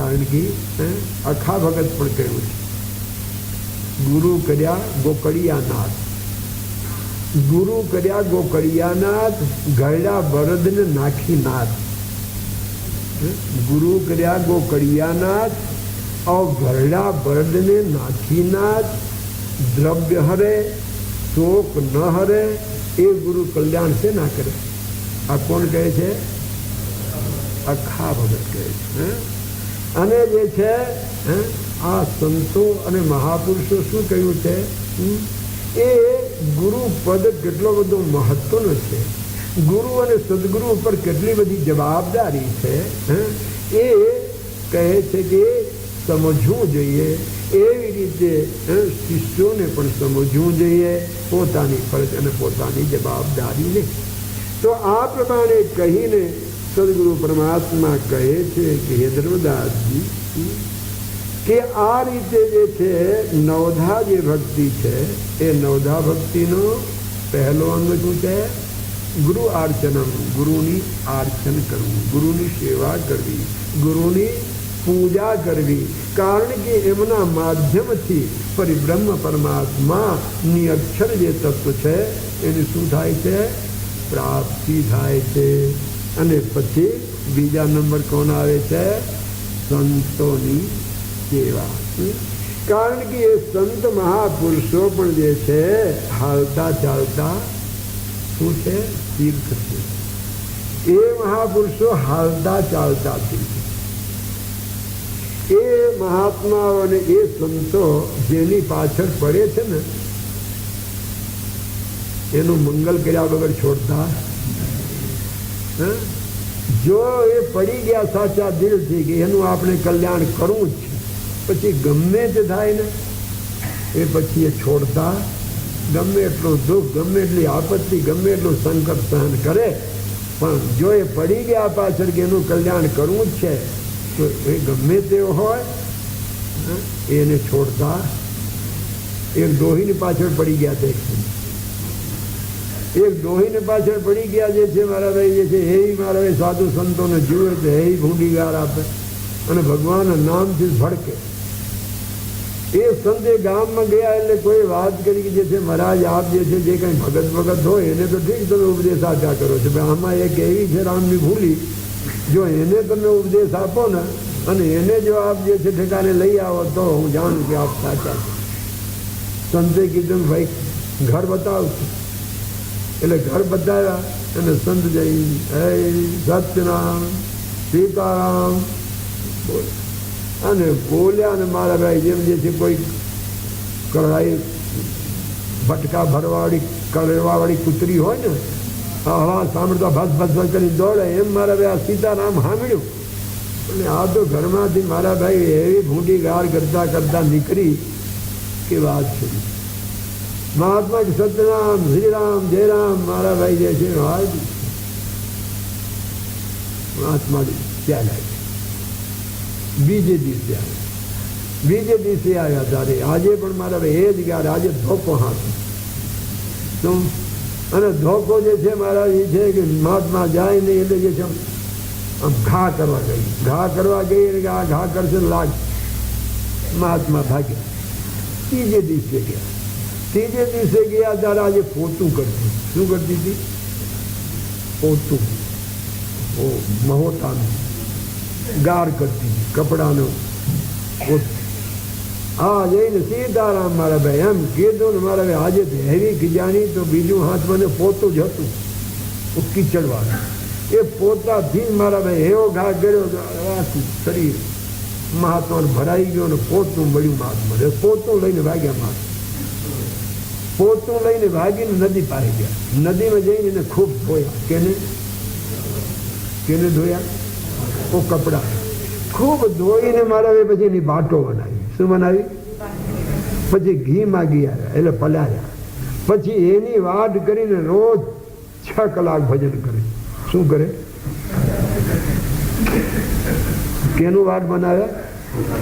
કારણ કે અખા ભગત પણ કહ્યું છે, ગુરુ કર્યા ગોકળિયાનાથ, ગુરુ કર્યા ગોકળિયાનાથ, ઘરડા બળદને નાખી નાથ. ગુરુ કર્યા ગોકળિયાનાથ और घरड़ा बरद ने नाथी नाथ, द्रव्य हरे शोक न हरे, એ ગુરુ કલ્યાણ છે ના કરે. આ કોણ કહે છે? અખા ભગત કહે છે. અને જે છે આ સંતો અને મહાપુરુષો શું કહ્યું છે? એ ગુરુ પદ કેટલો બધો મહત્વનો છે, ગુરુ અને સદગુરુ ઉપર કેટલી બધી જવાબદારી છે, એ કહે છે કે સમજવું જોઈએ. એવી રીતે શિષ્યોને પણ સમજવું જોઈએ પોતાની ફરજ અને પોતાની જવાબદારીને. તો આ પ્રમાણે કહીને સદગુરુ પરમાત્મા કહે છે કે હે ધર્મદાસજી, કે આ રીતે જે છે નવધા જે ભક્તિ છે એ નવધા ભક્તિનો પહેલો અંગ શું છે? ગુરુ આર્ચનમ, ગુરુની આર્ચન કરવું, ગુરુની સેવા કરવી, ગુરુની પૂજા કરવી. કારણ કે એમના માધ્યમથી પરિબ્રહ્મ પરમાત્માની અક્ષર જે તત્વ છે એની શું થાય છે? પ્રાપ્તિ થાય છે. અને પછી બીજા નંબર કોણ આવે છે? સંતોની સેવા. કારણ કે એ સંત મહાપુરુષો પણ જે છે હાલતા ચાલતા શું છે? તીર્થ છે. એ મહાપુરુષો હાલતા ચાલતા તીર્થ. એ મહાત્માઓ અને એ સંતો જેની પાછળ પડે છે ને એનું મંગલ કર્યા વગર છોડતા. જો એ પડી ગયા સાચા દિલથી કે એનું આપણે કલ્યાણ કરવું જ છે, પછી ગમે તે થાય ને એ પછી એ છોડતા. ગમે એટલું દુઃખ, ગમે એટલી આપત્તિ, ગમે એટલું સંકટ સહન કરે, પણ જો એ પડી ગયા પાછળ કે એનું કલ્યાણ કરવું જ છે તો એ ગમે તેવો હોય એને છોડતા. એક ડોહીની પાછળ પડી ગયા છે, એક ડોહીને પાછળ પડી ગયા જે છે મારા ભાઈ જે છે એ મારા ભાઈ સાધુ સંતોને જુએ તો એ ભૂંડી ગાર આપે અને ભગવાનના નામથી ભડકે. એ સંતે ગામમાં ગયા એટલે કોઈ વાત કરી કે જે છે મહારાજ આપ જે છે જે કંઈ ભગત ભગત હોય એને તો ઠીક તમે ઉપદેશ આપ્યા કરો છો, ભાઈ આમાં એક એવી છે રામની ભૂલી, જો એને તમે ઉપદેશ આપો ને અને એને જો આપ જે છે ઠેકાને લઈ આવો તો હું જાણું કે આપ સાચા છો. સંતે કીધું ભાઈ ઘર બતાવું છું. એટલે ઘર બતાવ્યા અને સંત જઈ હે સત્યનામ સીતારામ બોલ અને બોલ્યા. અને મારા ભાઈ જેમ જે છે કોઈ કઢાઈ ભટકા ભરવાવાળી કળવાવાળી કૂતરી હોય ને હવા સાંભળતા ભસ ભસ ભસ કરી દોડે એમ મારા ભાઈ આ સીતારામ સાંભળ્યું. અને આ તો ઘરમાંથી મારા ભાઈ એવી ભૂંડી ગાર કરતા કરતા નીકળી કે વાત છે. મહાત્મા કે સતનામ શ્રીરામ જયરામ મારા ભાઈ જે છે મહાત્મા ત્યાં લાગે. બીજે દિવસે આવ્યા ત્યારે આજે પણ મારા ભાઈ એ જ ગયા. આજે ધોકો હાથ અને ધોકો જે છે મારા એ છે કે મહાત્મા જાય નહીં એટલે જે છે આમ ઘા કરવા ગઈ એટલે આ ઘા કરશે લાગ. મહાત્મા ભાગ્યા. ત્રીજે દિવસે ગયા ત્યારે આજે પોતું કરતી. શું કરતી હતી? પોતું મહોતાનું ગાર કરતી હતી કપડાનું પોતું. હા જઈને સીતારામ મારા ભાઈ એમ કીધું ને મારા ભાઈ આજે હેવી ખીજાણી તો બીજું હાથ મને પોતું જ હતું કીચડવાનું. એ પોતાથી મારા ભાઈ એવો ઘા કર્યો આખું શરીર મહાત્માને ભરાઈ ગયો ને પોતું મળ્યું મહાત્માને. પોતું લઈને ભાગ્યા મહાત્મા. પોતું લઈને ભાગીને નદી પાસે ગયા. નદીમાં જઈને એને ખૂબ ધોયા. કેને ધોયા? ઓ કપડા ખૂબ ધોઈને મારા ભાઈ પછી એની બાટો બનાવી. શું બનાવી? પછી ઘી માગી આવ્યા એટલે પલાળ્યા. પછી એની વાટ કરીને રોજ 6 કલાક ભજન કરે. શું કરે? કેનું વાટ બનાવ્યા?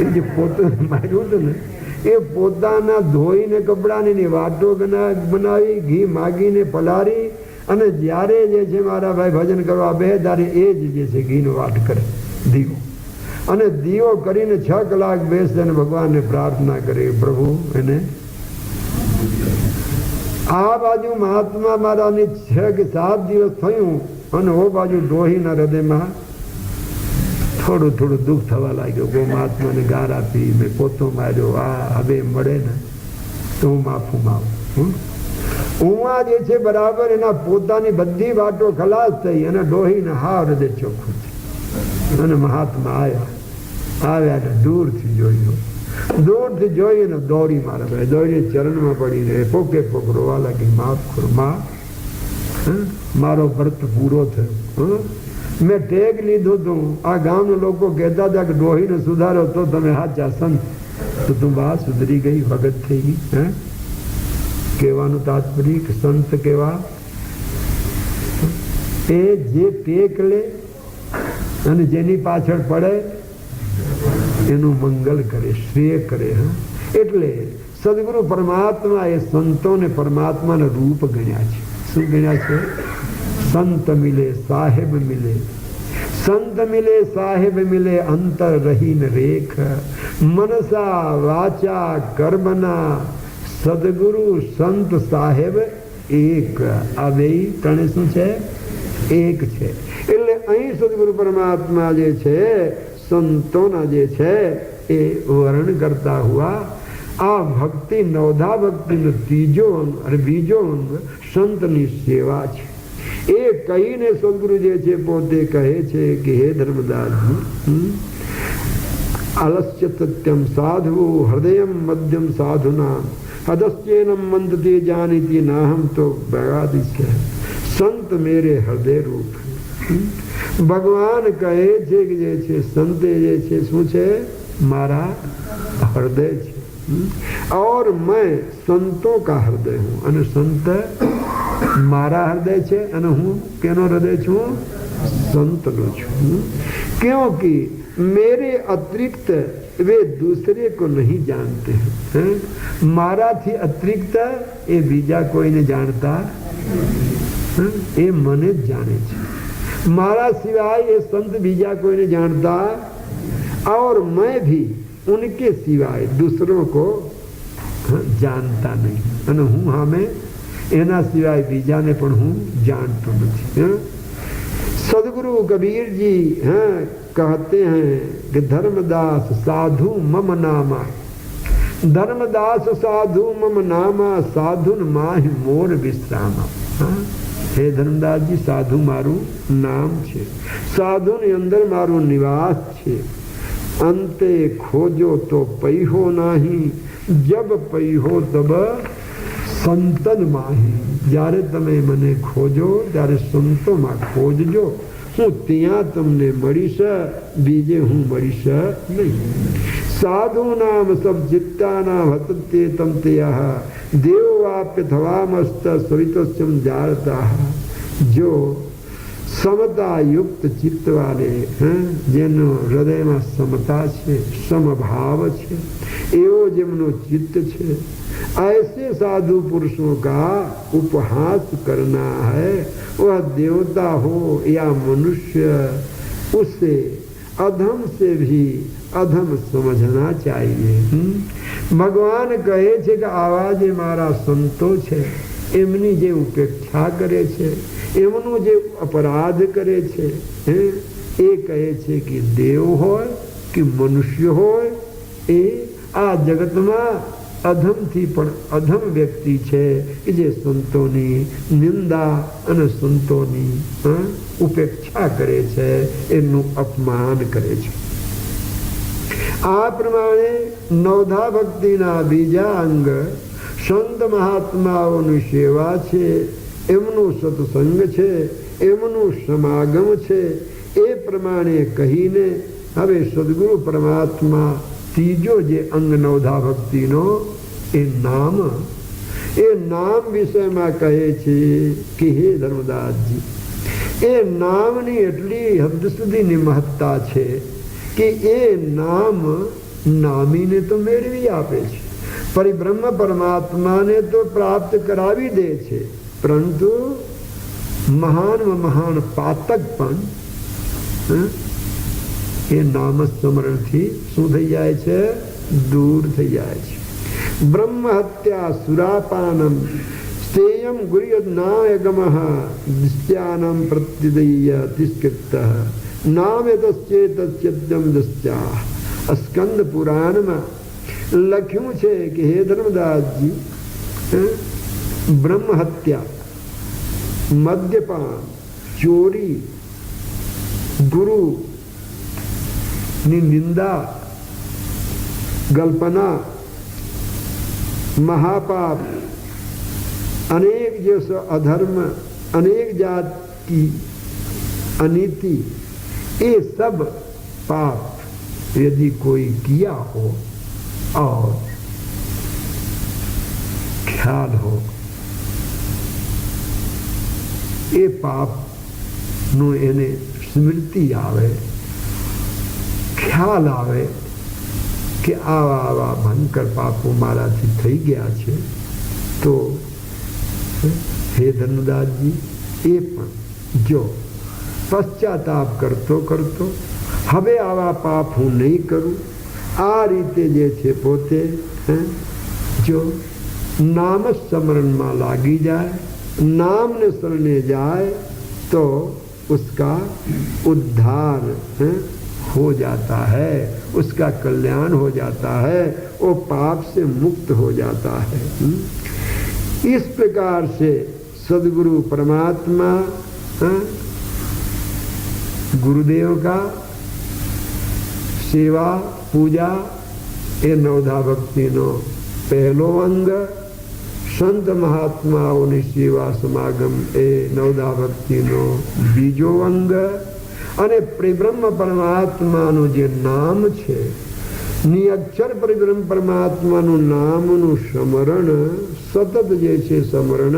એ જે પોતું માર્યું હતું ને એ પોતાના ધોઈને કપડાની વાટો બનાવી ઘી માગીને પલાળી અને જ્યારે જે છે મારા ભાઈ ભજન કરવા બે ત્યારે એ જ જે છે ઘીનો વાટ કરે દીવો. અને દીવો કરીને 6 કલાક બેસે અને ભગવાનને પ્રાર્થના કરે, પ્રભુ એને આ બાજુ મહાત્મા મારાની 6 કે 7 દિવસ થયું અને ઓ બાજુ ડોહીના હૃદયમાં થોડું થોડું દુઃખ થવા લાગ્યું. ગો મહાત્માને ગાર આપી, મેં પોતો માર્યો, આ હવે મળે ને તો હું માફું માગું. ઉમા જે છે બરાબર એના પોતાની બધી વાતો ખલાસ થઈ અને ડોહીને હા હૃદય ચોખ્ખું થયું. અને મહાત્મા આવ્યા ને દૂરથી જોઈને દોડી મારા દોડીને ચરણમાં પડીને પોકે પોક રોવા લાગી, માફ કરો માં, મારો વ્રત પૂરો થયો. મેં ટેગ લીધું તું. આ ગામના લોકો કહેતા હતા કે ડોહીને સુધારો તો તમે હાચા સંત, તો તું બા સુધરી ગઈ, ભગત થઈ ગઈ. કહેવાનું તાત્પર્ય કે સંત કેવા એ જે ટેક લે અને જેની પાછળ પડે એનું મંગલ કરે, શ્રેય કરે. એટલે સદગુરુ પરમાત્મા એ સંતોને પરમાત્માના રૂપ ગણ્યા છે. શું ગણ્યા છે? સંત મિલે સાહેબ મિલે, સંત મિલે સાહેબ મિલે, અંતર રહીન રેખ, મનસા વાચા કર્મના, સદગુરુ સંત સાહેબ એક. આ બે ત્રણે શું છે? એક છે. એટલે અહીં સદગુરુ પરમાત્મા જે છે સંતોના જે છે એ વર્ણન કરતા હુઆ આ ભક્તિ નવધા ભક્તિનો ત્રીજો અંગ અને બીજો અંગ સંતની સેવા છે. એ કહીને સદગુરુ જે છે પોતે કહે છે કે હે ધર્મદાસજી, આલસ્ય સત્યમ સાધુ હૃદયમ મધ્યમ સાધુના અદસ્યેનમ મંદતે જાનીતી નાહમ તો બગાદી છે. સંત મેરે હૃદય રૂપ. ભગવાન કહે છે કે જે છે સંતે જે છે શું છે? મારા હૃદય છે. और मैं संतों का हृदय हूँ. અને સંત મારા હૃદય છે અને હું કેનો હૃદય છું? સંતનો છું. क्योंकि मेरे अतिरिक्त वे दूसरे को नहीं जानते हैं. મારાથી અતિરિક્ત એ બીજા કોઈને જાણતા એ મને જ જાણે છે. મારા સિવાય એ સંત બીજા કોઈને જાણતા, और मैं भी उनके सिवाय दूसरों को जानता नहीं. અને હું સામે એના સિવાય બીજાને પણ હું જાણતો નથી. सदगुरु कबीर जी कहते हैं कि धर्मदास साधु मम नामा, धर्मदास साधु मम नामा, साधुन माहि मोर विश्रामा. હે ધર્મદાસજી, સાધુ મારું નામ છે, સાધુની અંદર મારું નિવાસ છે. અંતે ખોજો તો પૈહો નાહી, જબ પૈહો તબ સંતન માહી. જ્યારે તમે મને ખોજો ત્યારે સંતોમાં ખોજજો, હું ત્યાં તમને મળીશ, બીજે હું મળીશ નહીં. સાધુ નામ સબ ચિત્તા નામ હતતે તમ તેયા, દેવાપ્ય થવામસ્ત સવિતસ્યમ જાળતા. જો સમતા યુક્ત ચિત્ત વાલે, જેનો હૃદયમાં સમતા છે, સમભાવ છે, એવો જેમનો ચિત્ત છે, ऐसे साधु पुरुषों का उपहास करना है. वह देवता हो या मनुष्य, उसे अधम से भी अधम समझना चाहिए. ભગવાન કહે છે કે આવા જે મારા સંતો છે એમની જે ઉપેક્ષા કરે છે, એમનો જે અપરાધ કરે છે, એ કહે છે કે દેવ હોય કે મનુષ્ય હોય, એ આ જગતમાં અધમથી પણ અધમ વ્યક્તિ છે કે જે સંતોની નિંદા અને સંતોની ઉપેક્ષા કરે છે, એનું અપમાન કરે છે. આ પ્રમાણે નવધા ભક્તિના બીજા અંગ સંત મહાત્માઓની સેવા છે, એમનું સત્સંગ છે, એમનું સમાગમ છે. એ પ્રમાણે કહીને હવે સદગુરુ પરમાત્મા ત્રીજો જે અંગ નવધા ભક્તિનો એ નામ વિષયમાં કહે છે કે હે ધર્મદાસજી, એ નામની એટલી હદ સુધીની મહત્તા છે કે એ નામ નામીને તો મેળવી આપે છે, પરિબ્રહ્મ પરમાત્માને તો પ્રાપ્ત કરાવી દે છે, પરંતુ મહાન પાતક પણ એ નામ સ્મરણથી શું થઈ જાય છે? દૂર થઈ જાય છે. બ્રહ્મ હત્યા સુરાપાનમ સ્તેયમ ગુર્યનાયગમઃ દિસ્યાનમ પ્રત્યદય તિષ્કૃત નામે તસ્યેતસ્યદ્યમ દસ્યા. સ્કંદ પુરાણમાં લખ્યું છે કે હે ધર્મદાસજી, બ્રહ્મ હત્યા, મદ્યપાન, ચોરી, ગુરુ ની નિંદા, ગલ્પના, महापाप, अनेक जैसा अधर्म, अनेक जात की अनीति, ये सब पाप यदि कोई किया हो और ख्याल हो, ये पाप નું એને સ્મૃતિ આવે, ખ્યાલ આવે કે આવા આવા ભયંકર પાપો મારાથી થઈ ગયા છે, તો હે ધર્મદાસજી, એ પણ જો પશ્ચાતાપ કરતો કરતો હવે આવા પાપ હું નહીં કરું, આ રીતે જે છે પોતે જો નામ સ્મરણમાં લાગી જાય, નામને શરણે જાય, तो उसका उद्धार हो जाता है, उसका कल्याण हो जाता है, वो पाप से मुक्त हो जाता है. इस प्रकार से सदगुरु परमात्मा गुरुदेव का सेवा पूजा એ નવધા ભક્તિનો પહેલો અંગ, સંત મહાત્માઓની સેવા સમાગમ એ નવધા ભક્તિનો બીજો અંગ, અને પરિબ્રહ્મ પરમાત્માનું જે નામ છે, નિઅક્ષર પરિબ્રહ્મ પરમાત્માનું નામનું સ્મરણ, સતત જે છે સ્મરણ,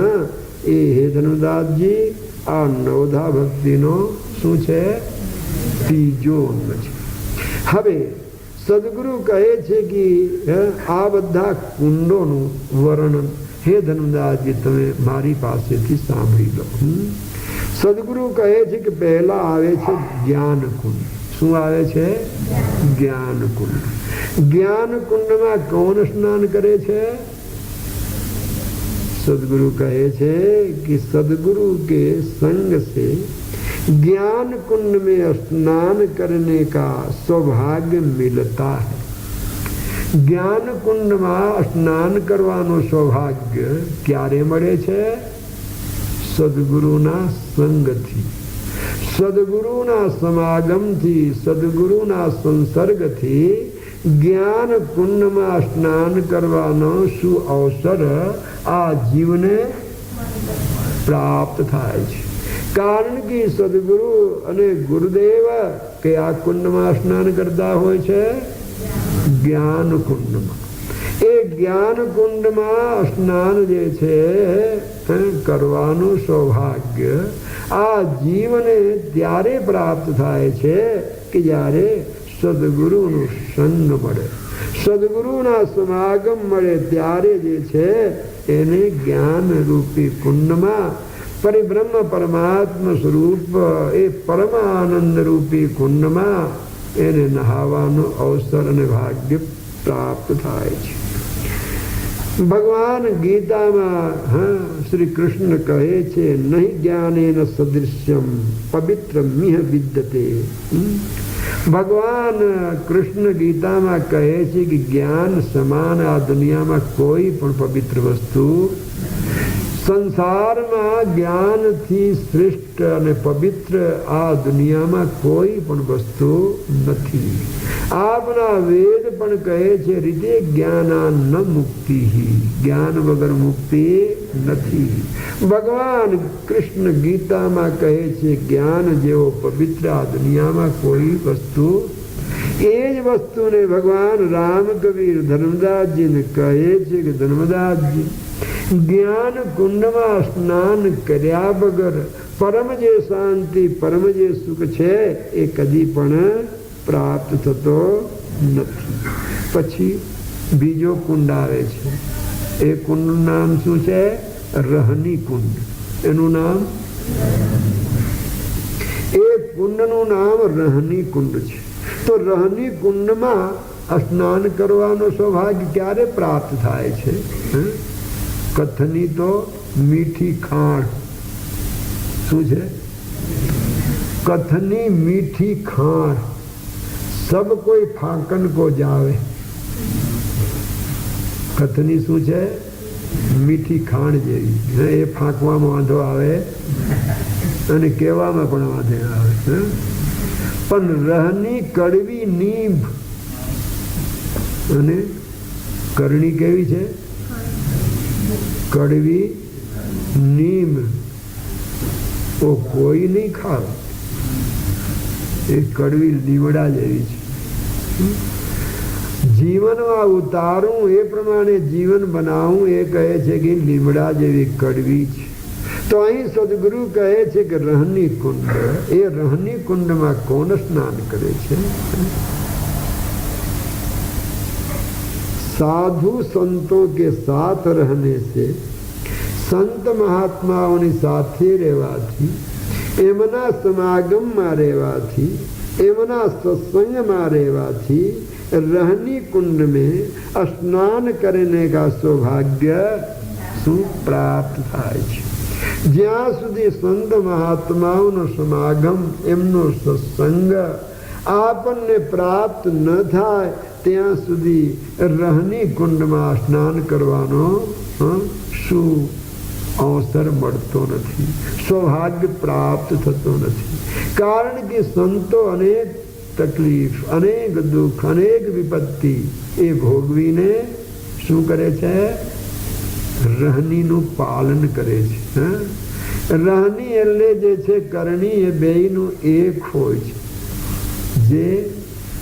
એ હે ધનુદાસજી આ નવધા ભક્તિનો શું છે? ત્રીજો અંગ છે. હવે સદગુરુ કહે છે કે આ બધા કુંડોનું વર્ણન હે ધનુદાસજી તમે મારી પાસેથી સાંભળી લો. સદગુરુ કહે છે કે પહેલા આવે છે જ્ઞાન કુંડ. શું આવે છે? જ્ઞાન કુંડ. જ્ઞાન કુંડમાં કોણ સ્નાન કરે છે? सदगुरु कहे छे कि सदगुरु के संग से ज्ञान कुंड में स्नान करने का सौभाग्य मिलता है. જ્ઞાન કુંડમાં સ્નાન કરવાનું સૌભાગ્ય ક્યારે મળે છે? સદગુરુના સંગથી, સદગુરુના સમાગમથી, સદગુરુના સંસર્ગથી જ્ઞાન કુંડમાં સ્નાન કરવાનો શું અવસર આ જીવને પ્રાપ્ત થાય છે. કારણ કે સદગુરુ અને ગુરુદેવ કયા કુંડમાં સ્નાન કરતા હોય છે? જ્ઞાન કુંડમાં. એ જ્ઞાન કુંડમાં સ્નાન જે છે કરવાનું સૌભાગ્ય આ જીવને ત્યારે પ્રાપ્ત થાય છે કે જ્યારે સદગુરુનું સંગ મળે, સદગુરુના સમાગમ મળે, ત્યારે જે છે એને જ્ઞાન રૂપી કુંડમાં પરિબ્રહ્મ પરમાત્મા સ્વરૂપ એ પરમાનંદ રૂપી કુંડમાં એને નહાવાનો અવસર અને ભાગ્ય પ્રાપ્ત થાય છે. ભગવાન ગીતામાં શ્રી કૃષ્ણ કહે છે નહીં જ્ઞાનેન સદૃશ્યમ પવિત્રમિહ વિદ્યતે. ભગવાન કૃષ્ણ ગીતામાં કહે છે કે જ્ઞાન સમાન આ દુનિયામાં કોઈ પણ પવિત્ર વસ્તુ, સંસારમાં જ્ઞાનથી શ્રેષ્ઠ અને પવિત્ર આ દુનિયામાં કોઈ પણ વસ્તુ નથી. આપના વેદ પણ કહે છે રીતે જ્ઞાના ન મુક્તિ, જ્ઞાન વગર મુક્તિ નથી. ભગવાન કૃષ્ણ ગીતામાં કહે છે જ્ઞાન જેવો પવિત્ર આ દુનિયામાં કોઈ વસ્તુ, એ જ વસ્તુને ભગવાન રામકબીર ધર્મદાસજીને કહે છે કે ધર્મદાસજી જ્ઞાન કુંડમાં સ્નાન કર્યા વગર પરમ જે શાંતિ, પરમ જે સુખ છે એ કદી પણ પ્રાપ્ત થતો નથી. પછી બીજો કુંડ આવે છે. એ કુંડનું નામ શું છે? રહની કુંડ. એનું નામ, એ કુંડનું નામ રહની કુંડ છે. તો તો રહની કુંડમાં સ્નાન કરવાનો સૌભાગ્ય ક્યારે પ્રાપ્ત થાય છે? કથની તો મીઠી ખાણ. શું છે? કથની મીઠી ખાણ. સબ કોઈ ફાંકન કો જાવે. કથની શું છે? મીઠી ખાણ જેવી. એ ફાંકવામાં વાંધો આવે અને કહેવામાં પણ વાંધો આવે. પણ રહની કડવી નીંભ અને કરણી કેવી છે? કડવી નીમ. ઓ કોઈ નહીં ખાવ. એ કડવી લીમડા જેવી છે. જીવનમાં ઉતારું એ પ્રમાણે જીવન બનાવું એ કહે છે કે લીમડા જેવી કડવી છે. તો અહીં સદગુરુ કહે છે કે રહની કુંડ. એ રહની કુંડમાં કોણ સ્નાન કરે છે? साधु संतों के साथ रहने से, संत महात्माओं साथे રહેવાથી, એમના સમાગમમાં રહેવાથી, એમના સત્સંગમાં રહેવાથી रहनी कुंड में स्नान करने का सौभाग्य सुप्राप्त થાય છે. જ્યાં સુધી સંત મહાત્માઓનો સમાગમ, એમનો સત્સંગ આપણને પ્રાપ્ત ન થાય ત્યાં સુધી રહની કુંડમાં સ્નાન કરવાનો શું અવસર મળતો નથી, સૌભાગ્ય પ્રાપ્ત થતો નથી. કારણ કે સંતો અનેક તકલીફ, અનેક દુઃખ, અનેક વિપત્તિ એ ભોગવીને શું કરે છે? રહનીનું પાલન કરે છે. રહની એટલે જે છે કરણી, એ બેયનું એક હોય છે. જે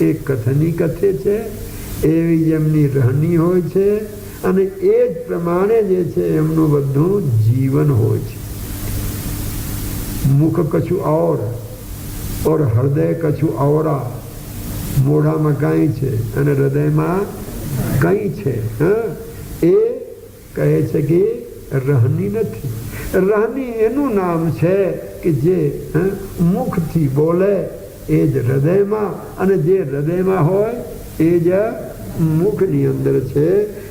એ કથની કથે છે એવી એમની રહની હોય છે અને એ જ પ્રમાણે જે છે એમનું બધું જીવન હોય છે. મુખ કછું ઓર હૃદય કછું ઓરા. મોઢામાં કંઈ છે અને હૃદયમાં કંઈ છે. એ કહે છે કે રહની નથી. રહની એનું નામ છે કે જે મુખથી બોલે એ જ હૃદયમાં, અને જે હૃદયમાં હોય એ જ મુખની અંદર છે.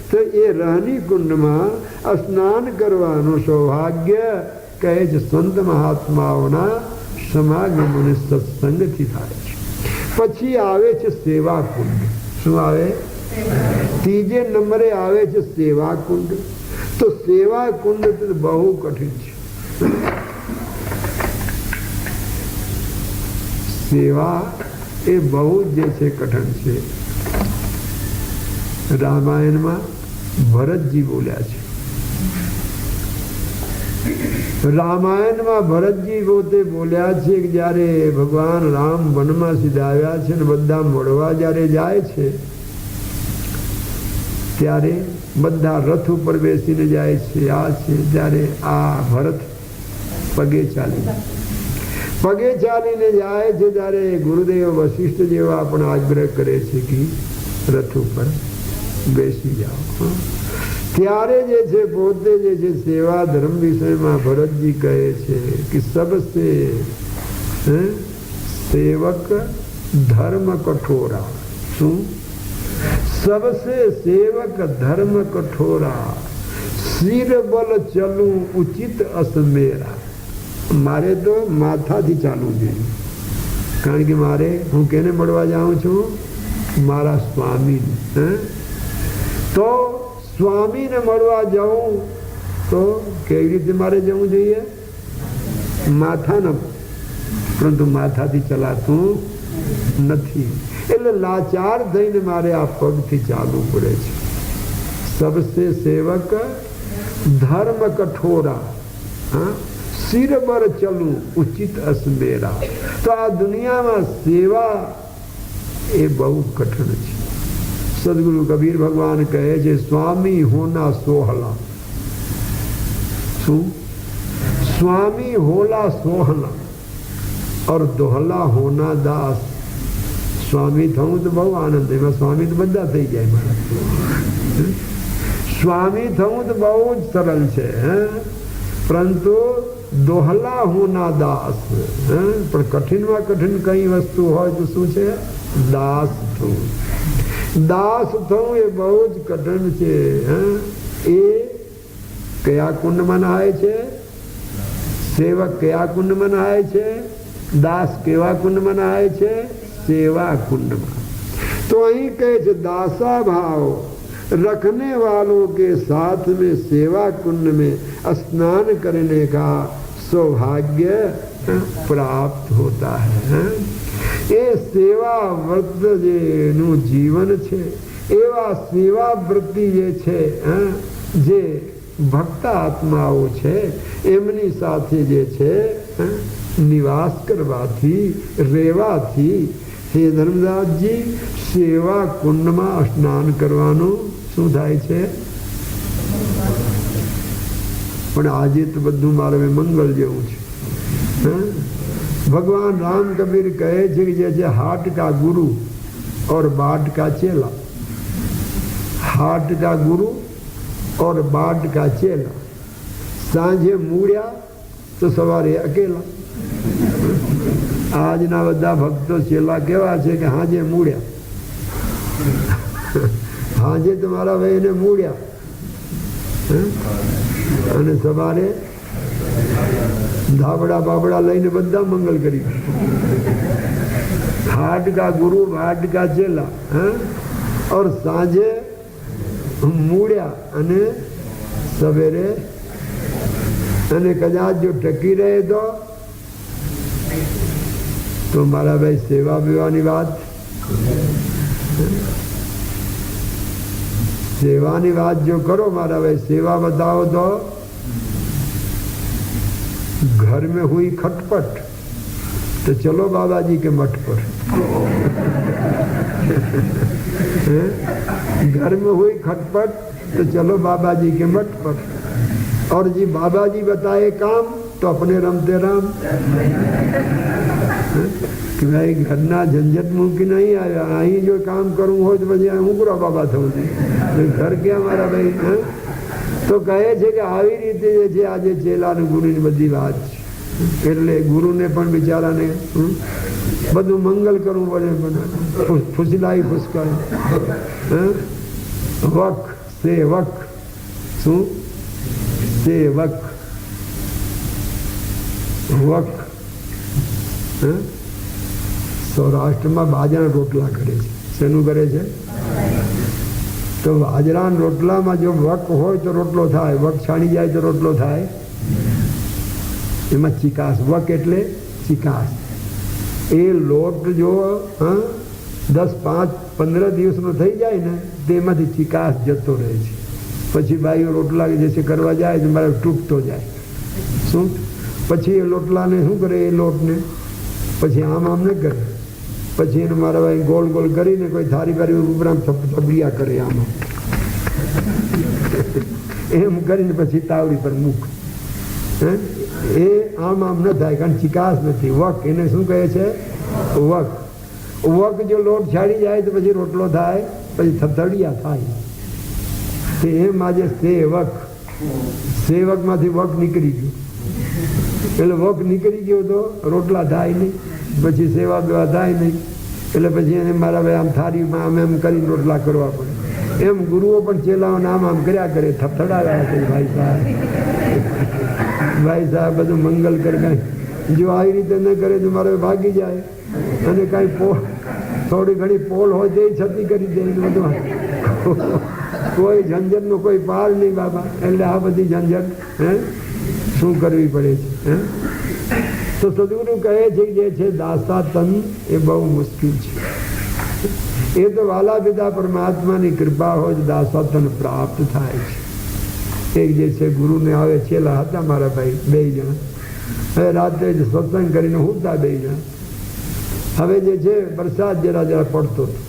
તો એ રહની કુંડમાં સ્નાન કરવાનું સૌભાગ્ય કહે છે સંત મહાત્માઓના સમાગમ અને સત્સંગથી થાય છે. પછી આવે છે સેવા કુંડ. શું આવે? ત્રીજે નંબરે આવે છે સેવા કુંડ. તો સેવા કુંડ બહુ કઠિન છે. સેવા એ બહુ જે છે કઠણ છે. રામાયણમાં ભરતજી બોલ્યા છે. રામાયણમાં ભરતજી પોતે બોલ્યા છે કે જ્યારે ભગવાન રામ વનમાં સીધાવ્યા છે ને બધા મળવા જ્યારે જાય છે ત્યારે બધા રથ ઉપર બેસીને જાય છે. આ છે ત્યારે આ ભરત પગે ચાલીને જાય છે ત્યારે ગુરુદેવ વશિષ્ઠ જેવા પણ આગ્રહ કરે છે કે રથ ઉપર બેસી જાઓ. ત્યારે જે છે પોતે જે છે સેવા ધર્મ વિષયમાં ભરતજી કહે છે કે સબસે સેવક ધર્મ કઠોરા. શું? સબસે સેવક ધર્મ કઠોરા, શિર બલ ચલું ઉચિત અસમેરા. મારે તો માથાથી ચાલવું જોઈએ. કારણ કે મારે, હું કેને મળવા જાઉં છું? મારા સ્વામીને. તો સ્વામીને મળવા જાઉં તો કેવી રીતે મારે જવું જોઈએ? માથાના. પરંતુ માથાથી ચલાતું નથી, એટલે લાચાર થઈને મારે આ પગથી ચાલવું પડે છે. સબસે સેવક ધર્મ કઠોરા, શિર પર ચલું ઉચિત અસમેરા. તો આ દુનિયામાં સેવા એ બહુ કઠણ છે. સદગુરુ કબીર ભગવાન કહે છે સ્વામી હોના સોહલા. શું? સ્વામી હોલા સોહલા और दोहला होना दास. સ્વામી થવું તો બહુ આનંદ. એમાં સ્વામી તો બધા થઈ જાય મારા. સ્વામી થવું તો બહુ જ સરળ છે, પરંતુ દોહલા હું ના દાસ. પણ કઠિનમાં કઠિન કઈ વસ્તુ હોય તો શું છે? દાસ થવું. દાસ થવું એ બહુ જ કઠિન છે. એ કયા કુંડમાં નહાય છે? સેવક કયા કુંડમાં નહાય છે? દાસ કેવા કુંડમાં નહાય છે? सेवा कुंड में. तो અહીં કહે છે दासा भाव रखने वालों के साथ में सेवा कुंड में स्नान करने का सौभाग्य प्राप्त होता है. એ સેવા વ્રત જેનું જીવન છે એવા સેવા વૃત્તિ જે છે જે ભક્ત આત્માઓ છે એમની સાથે જે છે નિવાસ કરવાથી રહેવાથી હે ધર્મદાસજી સેવા કુંડમાં સ્નાન કરવાનું શું થાય છે? પણ આજે તો બધું મારે મંગલ જેવું છે. भगवान राम कबीर कहे कि जैसे हाट का गुरु और बाट का चेला. हाट का गुरु और बाट का चेला. सांझे मूड़िया तो सवारे अकेला. આજના બધા ભક્તો ચેલા કેવા છે કે હાજે મૂળ્યા, હાજે તમારા ભાઈને મૂળ્યા અને સવારે ધાબડા બાબડા લઈને બધા મંગલ કરી. हाट का गुरु भाट का चेला और सांझे मूड़्या અને સવેરે અને કદાચ જો ટકી રહે તો મારા ભાઈ સેવા વિવાહની વાત, સેવાની વાત જો કરો મારા ભાઈ, સેવા बताओ तो घर में हुई खटपट तो चलो बाबा जी के मठ पर. घर में हुई खटपट तो चलो बाबा जी के मठ पर. और जी बाबा जी बताए काम तो अपने रमते राम. कि भाई घरना झंझट मूकी नहीं आया, अहीं जो काम करूँ हो तो પછી હું પૂરા બાબા થવું છે, ઘર ક્યાં મારા ભાઈ. તો કહે છે કે આવી રીતે જે છે આજે ચેલા અને ગુરુની બધી વાત છે. એટલે ગુરુને પણ બિચારાને બધું મંગલ કરવું પડે, પણ ફુસલાઈ ફુસકાય. વક સેવક. શું સેવક? વક. સૌરાષ્ટ્રમાં બાજરાના રોટલા કરે છે. શેનું કરે છે? તો બાજરાના રોટલામાં જો વક હોય તો રોટલો થાય, વક છાણી જાય તો રોટલો થાય. એમાં ચિકાસ. વક એટલે ચિકાસ. એ લોટ જો 10, 5, 15 દિવસનો થઈ જાય ને તેમાંથી ચિકાસ જતો રહે છે. પછી ભાઈઓ રોટલા જે છે કરવા જાય તો મારે તૂટતો જાય. શું? પછી એ લોટલાને શું કરે? એ લોટને પછી આમ આમ ન કરે, પછી એને મારા ભાઈ ગોળ ગોળ કરીને કોઈ થારી વારી ઉપરાંત થબડિયા કરે આમાં એમ કરીને પછી તાવડી પર મૂક. એ આમ આમ ન થાય કારણ ચિકાસ નથી. વક એને શું કહે છે? વક. વક જો લોટ છાડી જાય તો પછી રોટલો થાય, પછી થબડિયા થાય. તે એમ આજે સેવક. સેવકમાંથી વક નીકળી ગયું. એટલે વક નીકળી ગયો તો રોટલા થાય નહીં, પછી સેવા બેવા થાય નહીં. એટલે પછી એને મારા ભાઈ આમ થાળીમાં આમ એમ કરીને રોટલા કરવા પડે. એમ ગુરુઓ પણ ચેલાઓને આમ આમ કર્યા કરે, થપથડાવ્યા છે. ભાઈ સાહેબ, ભાઈ સાહેબ બધું મંગલ કરે. કાંઈ જો આવી રીતે ન કરે તો મારે ભાગી જાય, અને કાંઈ થોડી ઘણી પોલ હોય તે છતી કરી દે. બધું કોઈ ઝંઝટનો કોઈ પાર નહીં બાબા. એટલે આ બધી ઝંઝટ શું કરવી પડે છે. તો સદગુરુ કહે છે જે છે દાસા તન એ બહુ મુશ્કેલ છે. એ તો વાલા પિતા પરમાત્માની કૃપા હોય તો દાસા તન પ્રાપ્ત થાય છે. એક જે છે ગુરુને આવે છેલ્લા હતા મારા ભાઈ 2 જણા. હવે રાત્રે જ સત્સંગ કરીને હુંતા 2 જણા. હવે જે છે વરસાદ જરા જરા પડતો હતો.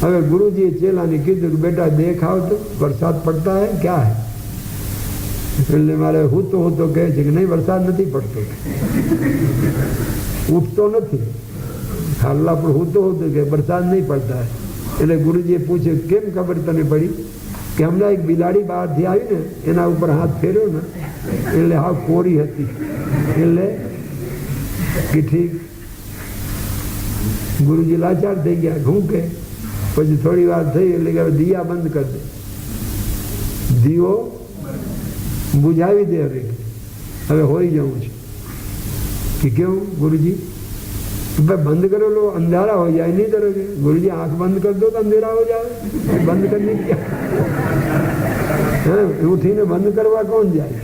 હવે ગુરુજીએ ચેલાને કીધું કે બેટા દેખાવ તો વરસાદ પડતા હે ક્યાં હે? એટલે મારે હું તો કહે છે કે નહીં વરસાદ નથી પડતો, ઉઠતો નથી. ખાલા પણ હું તો કે વરસાદ નહીં પડતા. એટલે ગુરુજીએ પૂછ્યું કેમ ખબર તને પડી? કે હમણાં એક બિલાડી બહારથી આવી ને એના ઉપર હાથ ફેર્યો ને એટલે હા કોરી હતી એટલે કે ઠીક. ગુરુજી લાચાર થઈ ગયા. શું કે પછી થોડી વાર થઈ એટલે કે દિયા બંધ કરી દે, દીવો બુઝાવી દે. હવે હોઈ જવું છે કે કેવું ગુરુજી? भाई बंद करो लो, अंधेरा हो जाए. नहीं करोगे गुरुजी? आंख बंद कर दो तो अंधेरा हो जाए. बंद करने क्या उठी ने बंद करवा कौन जाए?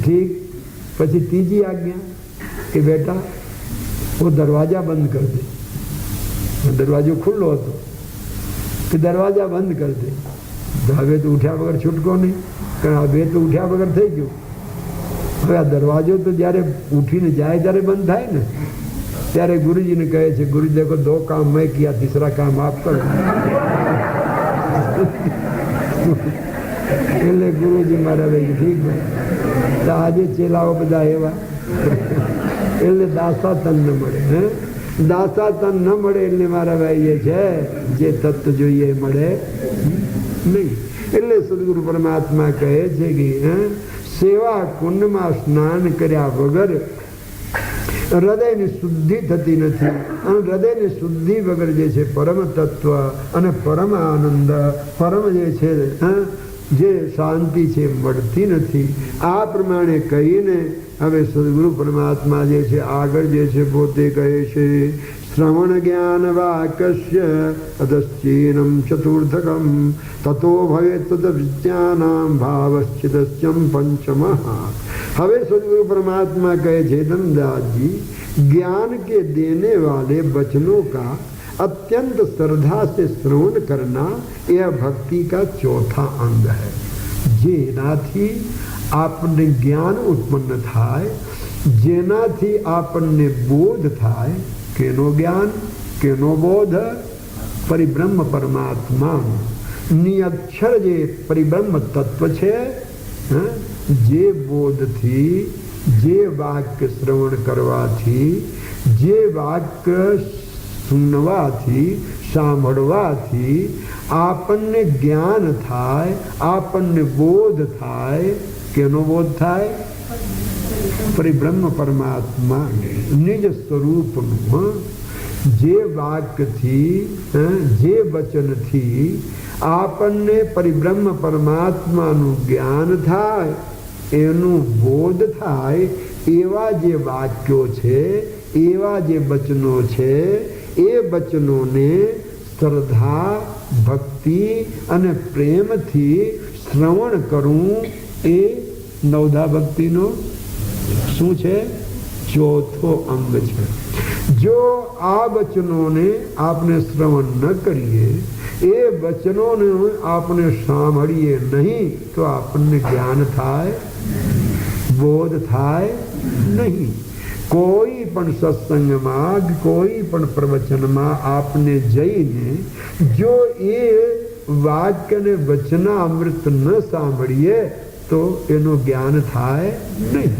ठीक. પછી ત્રીજી આજ્ઞા કે બેટા वो दरवाजा बंद कर दे. दरवाजो खुल्लो હતો કે દરવાજા બંધ કરી દે. હવે તો ઉઠ્યા વગર છૂટકો નહીં, કારણ હવે તો ઉઠ્યા વગર થઈ ગયું. હવે આ દરવાજો તો જ્યારે ઉઠીને જાય ત્યારે બંધ થાય ને, ત્યારે ગુરુજીને કહે છે, ગુરુજી દેખો દો કામ મેં કિયા, तीसरा काम आप करो. એટલે ગુરુજી મારા ભાઈ ઠીક ભાઈ. આજે ચેલાઓ બધા એવા એટલે દાસા તન ન મળે. દાસા તન ન મળે એટલે મારા ભાઈ એ છે જે તત્વ જોઈએ મળે નહીં. એટલે સદગુરુ પરમાત્મા કહે છે કે સેવા કુંડમાં સ્નાન કર્યા વગર હૃદયની શુદ્ધિ થતી નથી. અને હૃદયની શુદ્ધિ વગર જે છે પરમ તત્વ અને પરમ આનંદ, પરમ જે છે જે શાંતિ છે મળતી નથી. આ પ્રમાણે કહીને હવે સદગુરુ પરમાત્મા જે છે આગળ જે છે પોતે કહે છે, શ્રવણ જ્ઞાન વાક્ય અદશ્ચીનમ ચતુર્થકમ તતો ભવે તદ વિજ્ઞાનામ ભાવશ્ચિદસ્યમ પંચમ. હવે સદગુરુ परमात्मा कहे थे धनदास जी, ज्ञान के देने वाले वचनों का अत्यंत श्रद्धा से श्रवण करना यह भक्ति का चौथा अंग है. જેનાથી આપણને જ્ઞાન ઉત્પન્ન થાય, જેનાથી આપણને બોધ થાય. કેનો જ્ઞાન, કેનો બોધ? પરિબ્રહ્મ પરમાત્માનું નિઅક્ષર જે પરિબ્રહ્મ તત્વ છે, જે બોધથી, જે વાક્ય શ્રવણ કરવાથી, જે વાક્ય સુનવાથી, સાંભળવાથી આપણને જ્ઞાન થાય, આપણને બોધ થાય. કેનો બોધ થાય? પરિબ્રહ્મ પરમાત્મા નિજ સ્વરૂપનું. જે વાક્યથી, જે વચનથી આપણને પરિબ્રહ્મ પરમાત્માનું જ્ઞાન થાય, એનું બોધ થાય, એવા જે વાક્યો છે, એવા જે વચનો છે, એ વચનોને શ્રદ્ધા, ભક્તિ અને પ્રેમથી શ્રવણ કરવું એ નવધા ભક્તિનો શું છે? ચોથો અંગ છે. જો આ વચનોને આપણે શ્રવણ ન કરીએ, એ વચનોને આપણે સાંભળીએ નહીં, તો આપણને જ્ઞાન થાય, બોધ થાય નહીં. કોઈ પણ સત્સંગમાં, કોઈ પણ પ્રવચનમાં આપને જઈને જો એ વાક્યને વચનામૃત ન સાંભળીએ તો એનું જ્ઞાન થાય નહીં.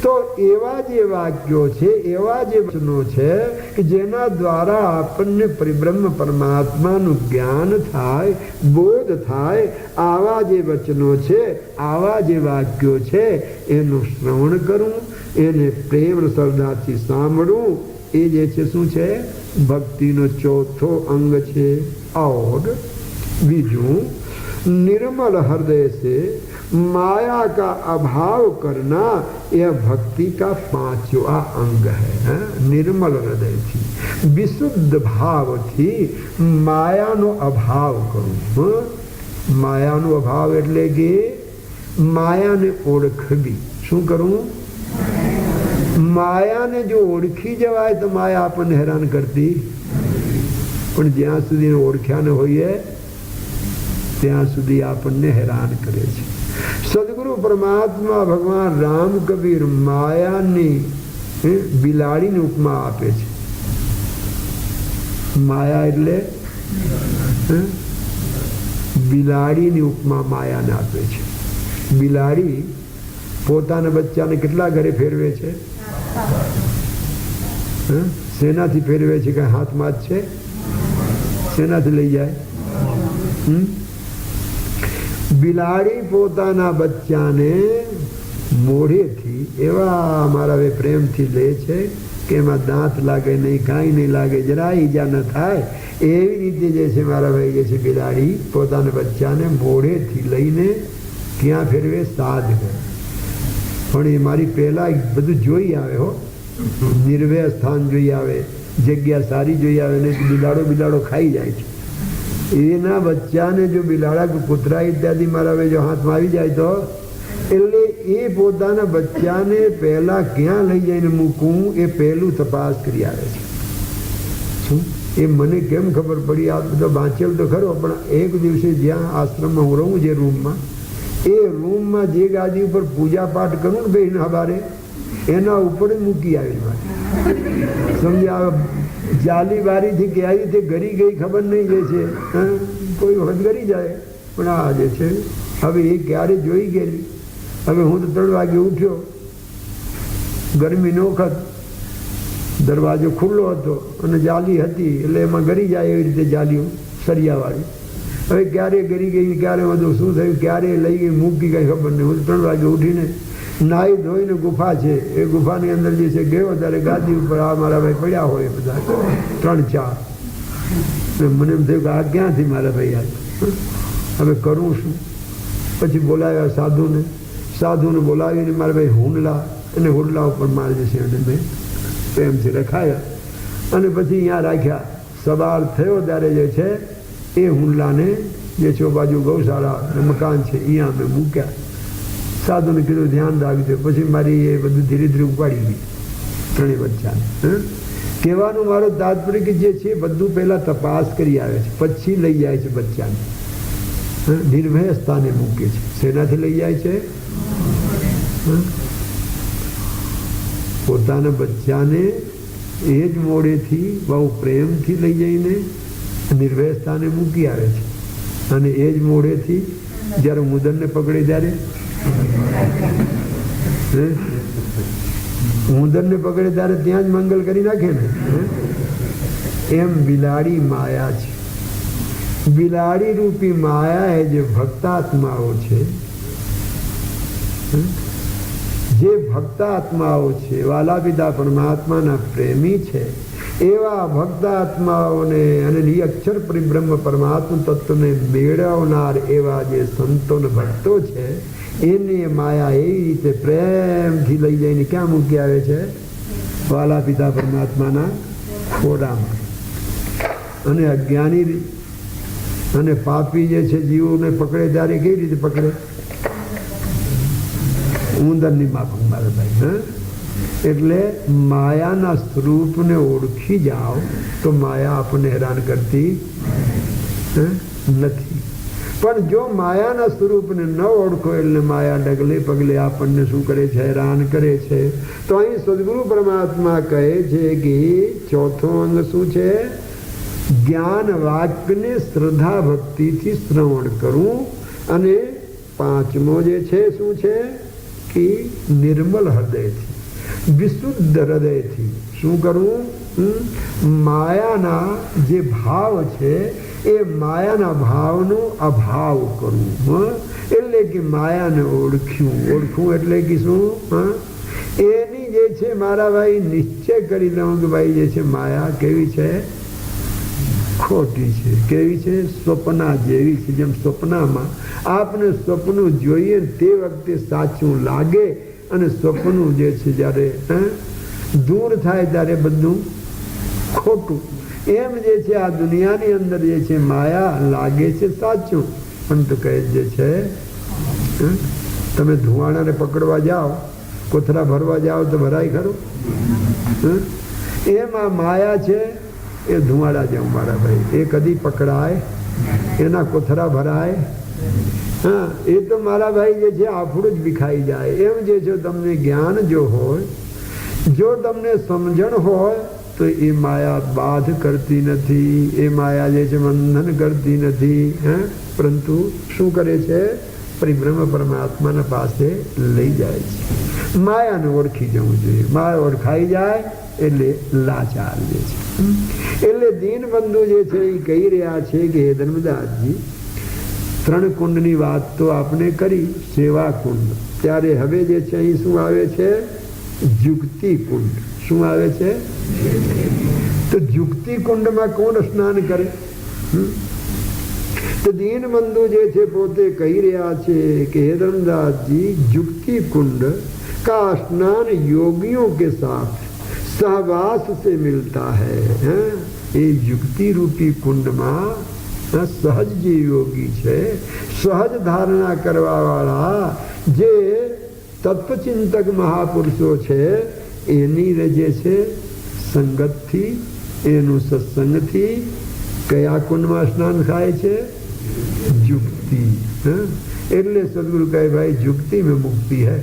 તો એવા જે વાક્યો છે, એવા જે વચનો છે કે જેના દ્વારા આપણને પરિબ્રહ્મ પરમાત્માનું જ્ઞાન થાય, બોધ થાય, આવા જે વચનો છે, આવા જે વાક્યો છે, એનું શ્રવણ કરવું, એને પ્રેમ શ્રદ્ધાથી સાંભળવું, એ જે છે શું છે? ભક્તિનો ચોથો અંગ છે. और બીજું, निर्मल हृदय से माया का अभाव करना, यह भक्ति का पांचवा अंग है. निर्मल हृदय थी, विशुद्ध भाव थी मायानो अभाव करूं. માયાનો અભાવ એટલે કે માયાને ઓળખવી. શું કરવું? માયાને જો ઓળખી જવાય તો માયા આપણને હેરાન કરતી, પણ જ્યાં સુધી ઓળખ્યા ન હોઈએ ત્યાં સુધી આપણને હેરાન કરે છે. સદગુરુ પરમાત્મા ભગવાન રામ કબીર માયાની બિલાડીની ઉપમા આપે છે. માયા એટલે બિલાડીની ઉપમા માયાને આપે છે. બિલાડી પોતાના બચ્ચાને કેટલા ઘરે ફેરવે છે? શેનાથી ફેરવે છે? કઈ હાથમાં જ છે? શેનાથી લઈ જાય? બિલાડી પોતાના બચ્ચાને મોઢેથી એવા મારા પ્રેમથી લે છે કે એમાં દાંત લાગે નહીં, કાંઈ નહીં લાગે, જરા ઈજા ન થાય. એવી રીતે જે છે મારા ભાઈ જે છે બિલાડી પોતાના બચ્ચાને મોઢેથી લઈને ક્યાં ફેરવે? સાધ કરે. પણ એ મારી પહેલાં બધું જોઈ આવે હો, નિર્ભય સ્થાન જોઈ આવે, જગ્યા સારી જોઈ આવે ને બિલાડો ખાઈ જાય છે. એના બચ્ચાને જો બિલાડા કે કૂતરા ઇત્યાદિ મારા હવે જો હાથમાં આવી જાય તો એટલે એ પોતાના બચ્ચાને પહેલાં ક્યાં લઈ જઈને મૂકવું એ પહેલું તપાસ કરી આવે છે. શું એ મને કેમ ખબર પડી? આ બધો વાંચેલ તો ખરો, પણ એક દિવસે જ્યાં આશ્રમમાં હું રહું જે રૂમમાં, એ રૂમમાં જે ગાદી ઉપર પૂજા પાઠ કરું ને ભાઈ હવારે એના ઉપર જ મૂકી આવી મારે. સમજ્યા? જાલી બારીથી ક્યાં રીતે ગરી ગઈ ખબર નહીં જે છે, કોઈ વખત ગરી જાય, પણ આ જે છે હવે એ ક્યારે જોઈ ગયેલી. હવે હું તો 3 વાગે ઉઠ્યો, ગરમીનો વખત, દરવાજો ખુલ્લો હતો અને જાલી હતી એટલે એમાં ગરી જાય એવી રીતે જાલીઓ સરિયાવાળી. હવે ક્યારે ગરી ગઈ, ક્યારે બધું શું થયું, ક્યારે લઈ ગઈ મૂકી ગઈ ખબર નહીં. હું 3 વાગે ઉઠીને નાહી ધોઈને ગુફા છે એ ગુફાની અંદર જે છે ગયો ત્યારે ગાદી ઉપર આ મારા ભાઈ પડ્યા હોય બધા 3-4. મને એમ થયું કે આ ક્યાંથી મારા ભાઈ આ, હવે કરું શું? પછી બોલાવ્યા સાધુને બોલાવીને મારા ભાઈ હુંડલા અને હુંડલા ઉપર મારે જે છે એને મેં પ્રેમથી રખાયા અને પછી અહીંયા રાખ્યા. સવાર થયો ત્યારે જે છે એ હુંડલાને જે છે બાજુ ગૌશાળા મકાન છે અહીંયા મેં મૂક્યા. સાધુને કીધું ધ્યાન રાખજો. પછી મારી એ બધું ધીરે ધીરે ઉપાડી ગઈ 3 બચ્ચાને. કહેવાનું મારો તાત્પર્ય કે જે છે બધું પહેલાં તપાસ કરી આવે છે, પછી લઈ જાય છે બચ્ચાને, નિર્ભય સ્થાને મૂકે છે. શેનાથી લઈ જાય છે? પોતાના બચ્ચાને એ જ મોડેથી બહુ પ્રેમથી લઈ જઈને નિર્ભય સ્થાને મૂકી આવે છે. અને એ જ મોડેથી જ્યારે મુદનને પકડે ત્યારે ઉંદરને પકડે ત્યારે ત્યાં જ મંગલ કરી નાખે ને. એમ બિલાડી માયા છે. બિલાડી રૂપી માયા એ જે ભક્તાત્માઓ છે, જે ભક્તાત્માઓ છે, વાલા પિતા પરમાત્માના પ્રેમી છે, એવા ભક્તાત્માઓને અને અક્ષર પરિબ્રહ્મ પરમાત્મા તત્વને મેળવનાર એવા જે સંતો ભક્તો છે એની માયા એવી રીતે પ્રેમથી લઈ જઈને ક્યાં મૂકી આવે છે? વાલા પિતા પરમાત્માના ખોડામાં. અને અજ્ઞાની અને પાપી જે છે જીવોને પકડે ત્યારે કેવી રીતે પકડે? ઉંદરની માફક મારા ભાઈ. એટલે માયાના સ્વરૂપને ઓળખી જાઓ તો માયા આપણને હેરાન કરતી નથી. પણ જો માયાના સ્વરૂપને ન ઓળખો એટલે માયા ડગલે પગલે આપણને શું કરે છે? હેરાન કરે છે. તો અહીં સદગુરુ પરમાત્મા કહે છે કે ચોથો અંગ શું છે? જ્ઞાન વાક્યને શ્રદ્ધા ભક્તિથી શ્રવણ કરવું. અને 5મો જે છે શું છે? કે નિર્મલ હૃદયથી, વિશુદ્ધ હૃદયથી શું કરવું? માયાના જે ભાવ છે એ માયાના ભાવનો અભાવ કરવું. એટલે કે માયાને ઓળખવું એટલે કે શું? એની જે છે મારા ભાઈ નિશ્ચય કરી લઉં કે ભાઈ જે છે માયા કેવી છે? ખોટી છે. કેવી છે? સ્વપ્ના જેવી છે. જેમ સ્વપ્નમાં આપણે સ્વપ્નું જોઈએ તે વખતે સાચું લાગે અને સ્વપ્નું જે છે જ્યારે દૂર થાય ત્યારે બધું ખોટું. એમ જે છે આ દુનિયાની અંદર જે છે માયા લાગે છે સાચું, પણ તો કહે જે છે તમે ધુવાણાને પકડવા જાઓ, કોથરા ભરવા જાઓ તો ભરાય ખરું? એમ આ માયા છે એ ધુવાડા જેવું મારા ભાઈ. એ કદી પકડાય, એના કોથરા ભરાય? એ તો મારા ભાઈ જે છે આપણું જ વિખાઈ જાય. એમ જે છે તમને જ્ઞાન જો હોય, જો તમને સમજણ હોય તો એ માયા બાધ કરતી નથી, એ માયા જે છે બંધન કરતી નથી, પરંતુ શું કરે છે? પરિબ્રહ્મ પરમાત્માના પાસે લઈ જાય છે. માયાને ઓળખી જવું જોઈએ. માયા ઓળખાઈ જાય એટલે લાચાર જે છે. એટલે દીનબંધુ જે છે એ કહી રહ્યા છે કે હે ધર્મદાસજી, ત્રણ કુંડની વાત તો આપણે કરી, સેવા કુંડ. ત્યારે હવે જે છે અહીં શું આવે છે? જુક્તિ કુંડ. શું આવે છે? તો જુક્તિ કુંડમાં કોણ સ્નાન કરે? તો દીનબંધુ જે છે પોતે કહી રહ્યા છે કે હે ધર્મદાસજી, જુક્તિ कुंड का स्नान योगियों के साथ सहवास से मिलता है. ये युक्ति रूपी कुंड में सहज जे योगी है, सहज धारणा करवा वाला जे तत्वचिंतक महापुरुषो है, एनी रजे छे संगत थी, एनु सत्संग थी कया कुंड में स्नान थाय छे? जुक्ति. એટલે સદગુરુ કહે ભાઈ जुक्ति में मुक्ति है.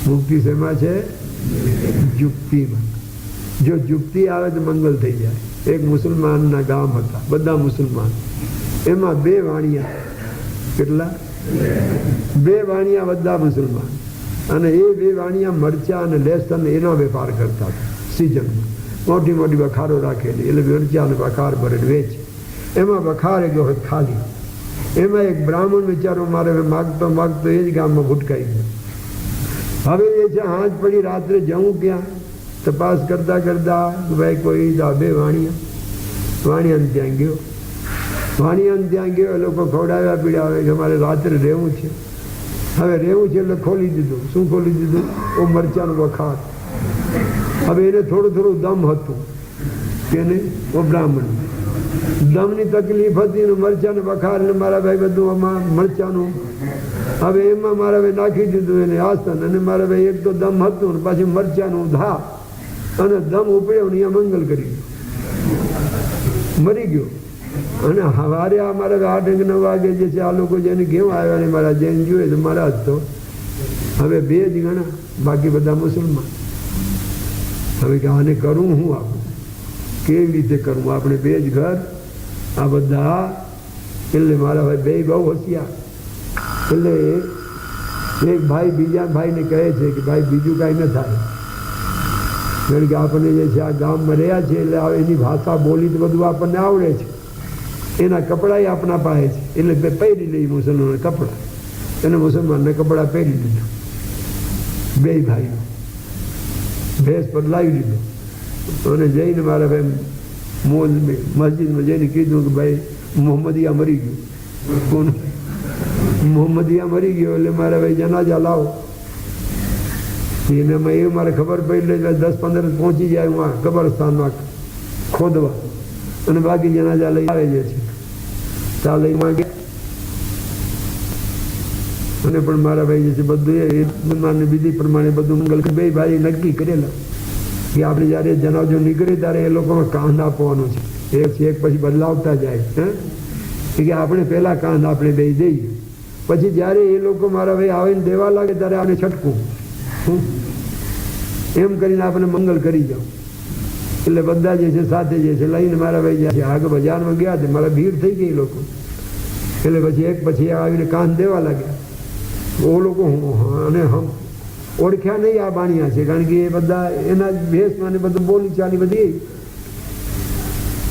मुक्ति શેમાં છે? जुक्तिમાં. જો जुक्ति આવે તો મંગલ થઈ જાય. એક મુસલમાનના ગામ હતા, બધા મુસલમાન, એમાં બે વાણિયા. કેટલા? બે વાણિયા, બધા મુસલમાન. અને એ બે વાણિયા મરચા અને લેસન એનો વેપાર કરતા હતા. સિઝનમાં મોટી મોટી બખારો રાખેલી, એટલે મરચા અને બખાર ભરીને વેચે. એમાં બખાર એક વખત ખાલી. એમાં એક બ્રાહ્મણ વિચારો મારે માગતો માગતો એ જ ગામમાં ભૂટકાઈ ગયો. હવે એ છે હાથ પડી, રાત્રે જવું ક્યાં? તપાસ કરતા કરતા ભાઈ કોઈ બે વાણિયાને ત્યાં ગયો. વાણિયાને ત્યાં ગયો, એ લોકો ખવડાવ્યા પીડાવે કે મારે રાત્રે રહેવું છે. હવે રહેવું છે એટલે ખોલી દીધું. શું ખોલી દીધું? ઓ મરચાનું વખાર. હવે એને થોડું થોડું દમ હતું કે નહીં? ઓ બ્રાહ્મણ દમની તકલીફ હતી ને મરચાને વખાર ને મારા ભાઈ બધું આમાં મરચાનું. હવે એમાં મારા ભાઈ નાખી દીધું એને આસન, અને મારા ભાઈ એક તો દમ હતું ને પાછી મરચાનું ધા, અને દમ ઉપડ્યો ને અહીંયા મંગલ કરી મરી ગયો. અને સવારે આ મારા 8 9 વાગે જે છે આ લોકો જેને કેવું આવ્યા ને મારા જૈન જોઈએ તો મારા જ તો હવે બે જ ગણા, બાકી બધા મુસલમાન. હવે કે આને કરવું હું, આપણે કેવી રીતે કરવું? આપણે બે જ ઘર, આ બધા. એટલે મારા ભાઈ બે બહુ હોશિયાર. એટલે એક ભાઈ બીજા ભાઈને કહે છે કે ભાઈ બીજું કાંઈ ન થાય, કારણ કે આપણને જે છે આ ગામમાં રહ્યા છે એટલે એની ભાષા બોલી તો બધું આપણને આવડે છે. એના કપડાં આપણા પાસે છે, એટલે પહેરી લઈ મુસલમાનના કપડાં. એને મુસલમાનને કપડાં પહેરી દીધું. બે ભાઈઓ ભેસ પર લાવી દીધો. અને જઈને મારા ભાઈ મસ્જિદમાં જઈને કીધું કે ભાઈ મોહમ્મદિયા મરી ગયું. કોણ? મોહમ્મદિયા મરી ગયો. એટલે મારા ભાઈ જનાજા લાવો. એનામાં એ મારે ખબર પડી, એટલે 10-15 પહોંચી જાય હું કબ્રસ્તાનમાં ખોદવા, અને બાકી જનાજા લઈ આવે છે. ત્યાં લઈ માંગે. અને પણ મારા ભાઈ જે છે બધું એ વિધિ પ્રમાણે બધું મંગલ. બે ભાઈ નક્કી કરેલા કે આપણે જ્યારે જનાજો નીકળે ત્યારે એ લોકોમાં કાંધ આપવાનું છે. એક પછી બદલાવતા જાય. કે આપણે પહેલાં કાંધ આપણે બે દઈએ, પછી જ્યારે એ લોકો મારા ભાઈ આવીને દેવા લાગે ત્યારે આપણે છટકું. એમ કરીને આપણે મંગલ કરી જાઓ. એટલે બધા જે છે સાથે જે છે લઈને મારા ભાઈ જાય. આગળ બજારમાં ગયા તે મારા ભીડ થઈ ગઈ લોકો. એટલે પછી એક પછી આવીને કાંધ દેવા લાગ્યા. ઓ લોકો અને હમ ઓળખ્યા નહીં આ બાણિયા છે, કારણ કે એ બધા એના ભેસમાં બધું બોલી ચાલી બધી.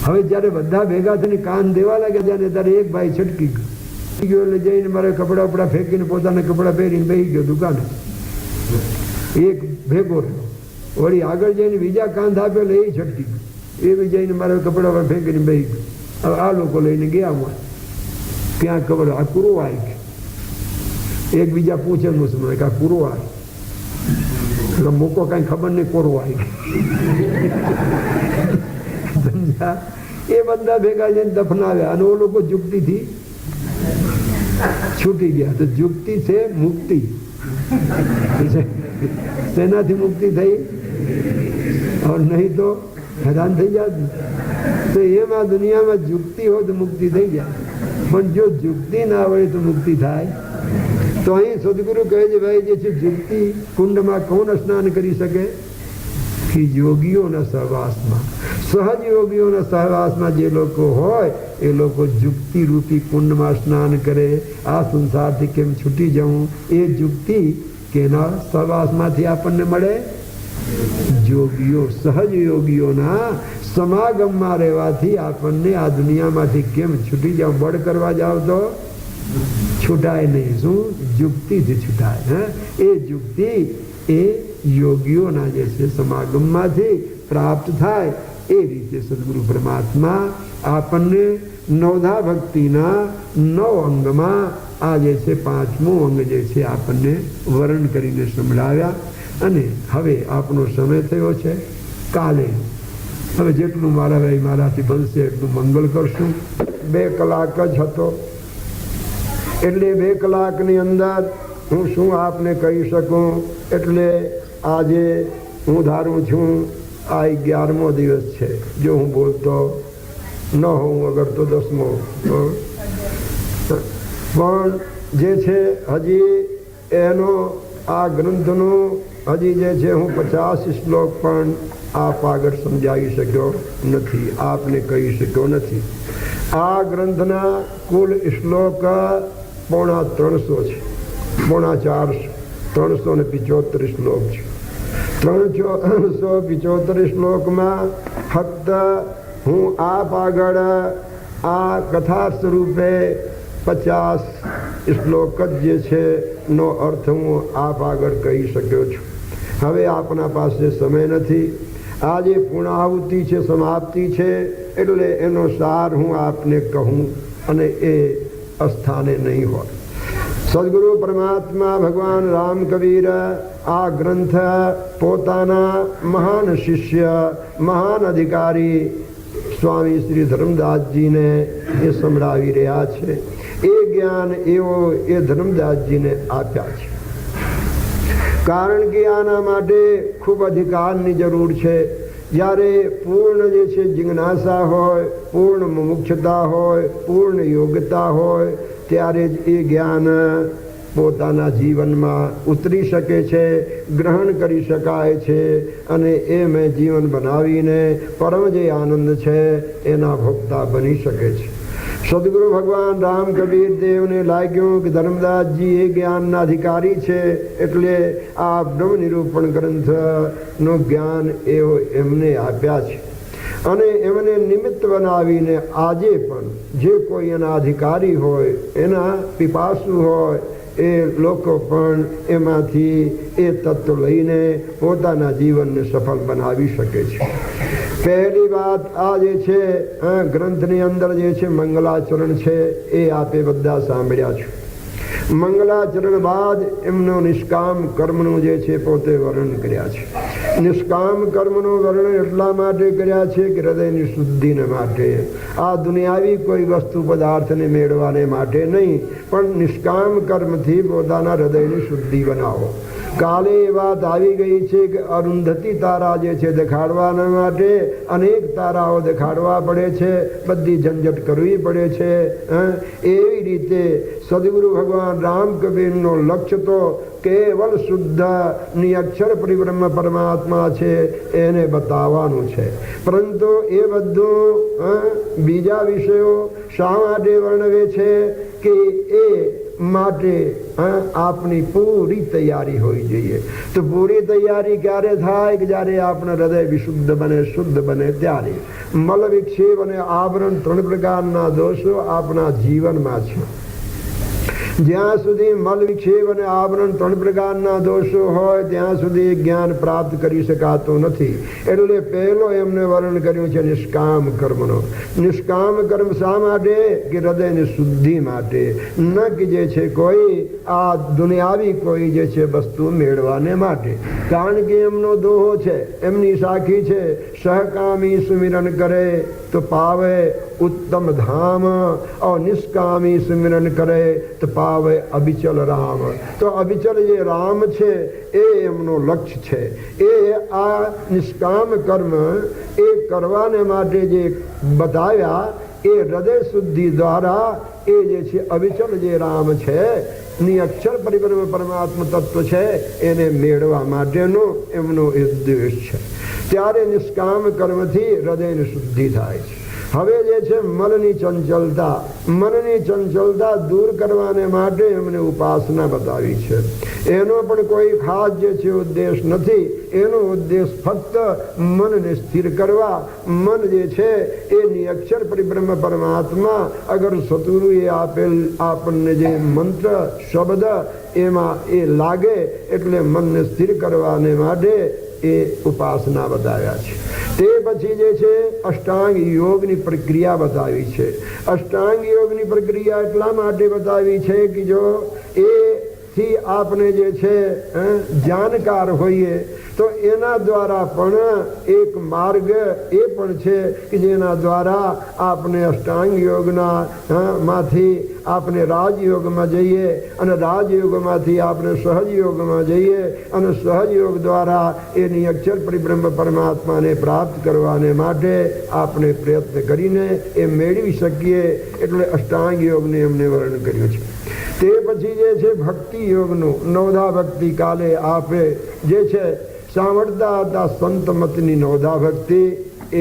હવે જ્યારે બધા ભેગા થઈને કાન દેવા લાગ્યા ત્યારે ત્યારે એક ભાઈ છટકી ગયો. એટલે જઈને મારે કપડાં વપડા ફેંકીને પોતાના કપડાં પહેરીને બેસી ગયો દુકાને. એક ભેગો રહ્યો. વળી આગળ જઈને બીજા કાંધ આપ્યો એટલે એ છટકી ગયો. એ બી જઈને મારે કપડાં ફેંકીને બેસી ગયો. હવે આ લોકો લઈને ગયા હોય ત્યાં ખબર આ પૂરો આવી ગયો. એકબીજા પૂછે મુસલમાન કે આ પૂરો આવી મૂકો, કઈ ખબર નહીં કોરો આવી. એ બધા ભેગા જઈને દફનાવ્યા, અને ઓ લોકો જુક્તિથી છૂટી ગયા. તો જુક્તિ છે મુક્તિ. તેનાથી મુક્તિ થઈ, નહીં તો હેરાન થઈ જાય. તો એમાં દુનિયામાં જુક્તિ હોય તો મુક્તિ થઈ જાય, પણ જો જુક્તિ ના આવડે તો મુક્તિ થાય. તો અહીં સદગુરુ કહે છે ભાઈ જે છે જુક્તિ કુંડમાં કોણ સ્નાન કરી શકે? કે યોગીઓના સહવાસમાં, સહજ યોગીઓના સહવાસમાં જે લોકો હોય એ લોકો જુક્તિ રૂપી કુંડમાં સ્નાન કરે. આ સંસારથી કેમ છૂટી જવું? એ જુક્તિ કેના સહવાસમાંથી આપણને મળે? યોગીઓ, સહજ યોગીઓના સમાગમમાં રહેવાથી આપણને આ દુનિયામાંથી કેમ છૂટી જાવ? બળ કરવા જાવ તો છૂટાય નહીં. શું? યુક્તિથી છૂટાય. એ યુક્તિ એ યોગીઓના જે છે સમાગમમાંથી પ્રાપ્ત થાય. એ રીતે સદગુરુ પરમાત્મા આપણને નવધા ભક્તિના 9 અંગમાં આ જે છે 5મું અંગ જે છે આપણને વર્ણન કરીને સંભળાવ્યા. અને હવે આપણો સમય થયો છે. કાલે હવે જેટલું મારા ભાઈ મારાથી બનશે એટલું મંગળ કરશું. 2 કલાક જ હતો, એટલે 2 કલાકની અંદર હું શું આપને કહી શકું. એટલે આજે હું ધારું છું આ 11મો દિવસ છે. જો હું બોલતો ન હોઉં અગર તો 10મો. પણ જે છે હજી એનો આ ગ્રંથનું હજી જે છે હું 50 શ્લોક પણ આપ આગળ સમજાવી શક્યો નથી, આપને કહી શક્યો નથી. આ ગ્રંથના કુલ શ્લોક 350 છે, 450, 375 શ્લોક છે. 375 શ્લોકમાં ફક્ત હું આપ આગળ આ કથા સ્વરૂપે 50 શ્લોક જ જે છે નો અર્થ હું આપ આગળ કહી શક્યો છું. હવે આપના પાસે સમય નથી. આજે પૂર્ણાહુતિ છે, સમાપ્તિ છે, એટલે એનો સાર હું આપને કહું અને એ અસ્થાને નહીં હોય. સદગુરુ પરમાત્મા ભગવાન રામ કબીર આ ગ્રંથ પોતાના મહાન શિષ્ય, મહાન અધિકારી સ્વામી શ્રી ધર્મદાસજીને એ સંભળાવી રહ્યા છે. એ જ્ઞાન એવો એ ધર્મદાસજીને આપ્યા છે. કારણ કે આના માટે ખૂબ અધિકારની જરૂર છે. જ્યારે પૂર્ણ જે છે જિજ્ઞાસા હોય, પૂર્ણ મુમુક્ષતા હોય, પૂર્ણ યોગ્યતા હોય, ત્યારે જ એ જ્ઞાન પોતાના જીવનમાં ઉતરી શકે છે, ગ્રહણ કરી શકાય છે અને એ મેં જીવન બનાવીને પરમ જે આનંદ છે એના ભોગતા બની શકે છે. સદગુરુ ભગવાન રામ કબીર દેવને લાગ્યું કે ધર્મદાસજી એ જ્ઞાનના અધિકારી છે, એટલે આ બ્રહ્મ નિરૂપણ ગ્રંથનું જ્ઞાન એવો એમને આપ્યા છે. અને એમને નિમિત્ત બનાવીને આજે પણ જે કોઈ એના અધિકારી હોય, એના પીપાસુ હોય, એ લોકો પણ એમાંથી એ તત્વ લઈને પોતાના જીવનને સફળ બનાવી શકે છે. પહેલી વાત આ જે છે ગ્રંથની અંદર જે છે મંગલાચરણ છે એ આપે બધા સાંભળ્યા છે. મંગલાચરણ બાદ એમનું નિષ્કામ કર્મનું જે છે પોતે વર્ણન કર્યા છે. નિષ્કામ કર્મનું વર્ણન એટલા માટે કર્યા છે કે હૃદયની શુદ્ધિને માટે, આ દુનિયાવી કોઈ વસ્તુ પદાર્થને મેળવાને માટે નહીં, પણ નિષ્કામ કર્મથી પોતાના હૃદયની શુદ્ધિ બનાવો. કાલે એ વાત આવી ગઈ છે કે અરુંધતી તારા જે છે દેખાડવાના માટે અનેક તારાઓ દેખાડવા પડે છે, બધી ઝંઝટ કરવી પડે છે. એવી રીતે સદગુરુ ભગવાન રામ કબીરનો લક્ષ્ય તો કેવલ શુદ્ધ નિઅક્ષર પરિબ્રહ્મ પરમાત્મા છે એને બતાવવાનું છે. પરંતુ એ બધું બીજા વિષયો શા માટે વર્ણવે છે કે એ માટે આપની પૂરી તૈયારી હોવી જોઈએ. તો પૂરી તૈયારી ક્યારે થાય કે જ્યારે આપણા હૃદય વિશુદ્ધ બને, શુદ્ધ બને ત્યારે. મલ વિક્ષેપ અને આવરણ 3 પ્રકારના દોષો આપણા જીવનમાં છે. જ્યાં સુધી મલ વિક્ષેપ અને આવરણ 3 પ્રકારના દોષો હોય ત્યાં સુધી જ્ઞાન પ્રાપ્ત કરી શકાતું નથી. એટલે પહેલો એમને વર્ણન કર્યું છે નિષ્કામ કર્મનો. નિષ્કામ કર્મ શા માટે કે હૃદયની શુદ્ધિ માટે, ન કે જે છે કોઈ આ દુનિયાવી કોઈ જે છે વસ્તુ મેળવાને માટે. કારણ કે એમનો દોહો છે, એમની સાખી છે, સહકામી સુમિરન કરે તો પાવે ઉત્તમ ધામ, और નિષ્કામી સુમિરન કરે તો પાવે અવિચલ રામ. તો અવિચલ જે રામ છે એ એમનો લક્ષ્ય છે. એ આ નિષ્કામ કર્મ એ કરવાને માટે જે બતાવ્યા એ હૃદય શુદ્ધિ દ્વારા એ જે છે અવિચલ જે રામ છે, નિઅક્ષર પરિબ્રહ્મ પરમાત્મા તત્વ છે, એને મેળવા માટેનો એમનો ઉદ્દેશ છે. ત્યારે નિષ્કામ કર્મથી હૃદયની શુદ્ધિ થાય છે. હવે જે છે મનની ચંચલતા દૂર કરવાને માટે એમને ઉપાસના બતાવી છે. એનો પણ કોઈ ખાસ જે છે ઉદ્દેશ નથી. એનો ઉદ્દેશ ફક્ત મનને સ્થિર કરવા. મન જે છે એ નિરક્ષર પરિબ્રહ્મ પરમાત્મા અગર સતુરુએ આપેલ આપણને જે મંત્ર શબ્દ એમાં એ લાગે એટલે મનને સ્થિર કરવાને માટે એ ઉપાસના બતાવ્યા છે. તે પછી જે છે અષ્ટાંગ યોગની પ્રક્રિયા બતાવી છે. અષ્ટાંગ યોગની પ્રક્રિયા એટલા માટે બતાવી છે કે જો એથી આપણે જે છે જાણકાર હોઈએ તો એના દ્વારા પણ એક માર્ગ એ પણ છે કે જેના દ્વારા આપણે અષ્ટાંગ યોગના માંથી આપણે રાજયોગમાં જઈએ અને રાજયોગમાંથી આપણે સહજયોગમાં જઈએ અને સહજયોગ દ્વારા એની અક્ષર પરિબ્રહ્મ પરમાત્માને પ્રાપ્ત કરવાને માટે આપણે પ્રયત્ન કરીને એ મેળવી શકીએ. એટલે અષ્ટાંગ યોગને એમને વર્ણન કર્યું છે. તે પછી જે છે ભક્તિ યોગનું નવધા ભક્તિ કાલે આપે જે છે સાંભળતા હતા સંતમતની નવધા ભક્તિ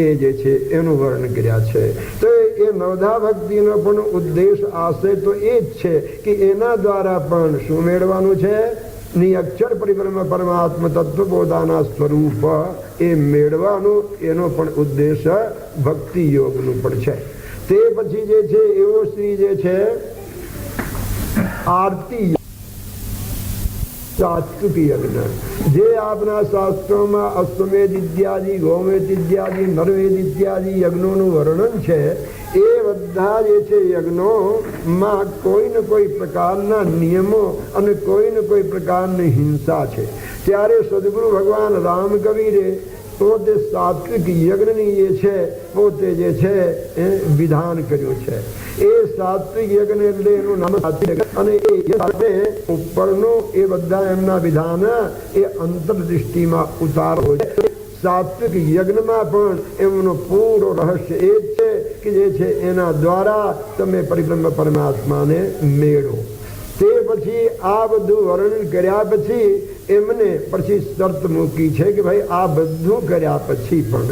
એ જે છે એનું વર્ણન કર્યા છે. તો એ નવધા ભક્તિનો પણ ઉદ્દેશ આશે તો એ જ છે કે એના દ્વારા પણ શું મેળવાનું છે? નિરક્ષર પરિબ્રહ્મ પરમાત્મા તત્વબોધાના સ્વરૂપ એ મેળવાનું એનો પણ ઉદ્દેશ ભક્તિ યોગનું પણ છે. તે પછી જે છે એવો શ્રી જે છે આરતી સાત્વિક યજ્ઞ જે આપણા શાસ્ત્રોમાં અશ્વમેધ ઇત્યાદિ ગૌમેધ ઇત્યાદિ નરવેદ ઇત્યાદિ યજ્ઞોનું વર્ણન છે એ બધા જે છે યજ્ઞોમાં કોઈ ને કોઈ પ્રકારના નિયમો અને કોઈ ને કોઈ પ્રકારની હિંસા છે. ત્યારે સદગુરુ ભગવાન રામકવિરે પોતે સાત્વિક યજ્ઞની જે છે પોતે જે છે એ વિધાન કર્યું છે. એ સાત્વિક યજ્ઞ એટલે એનું નામ સાત્વિક અને એ ઉપરનું એ બધા એમના વિધાન એ અંતરદૃષ્ટિમાં ઉતારો છે. સાત્વિક યજ્ઞમાં પણ એમનો પૂરો રહસ્ય એ જ છે કે જે છે એના દ્વારા તમે પરિબ્રહ્મ પરમાત્માને મેળવો. તે પછી આ બધું વર્ણન કર્યા પછી એમને પછી શરત મૂકી છે કે ભાઈ આ બધું કર્યા પછી પણ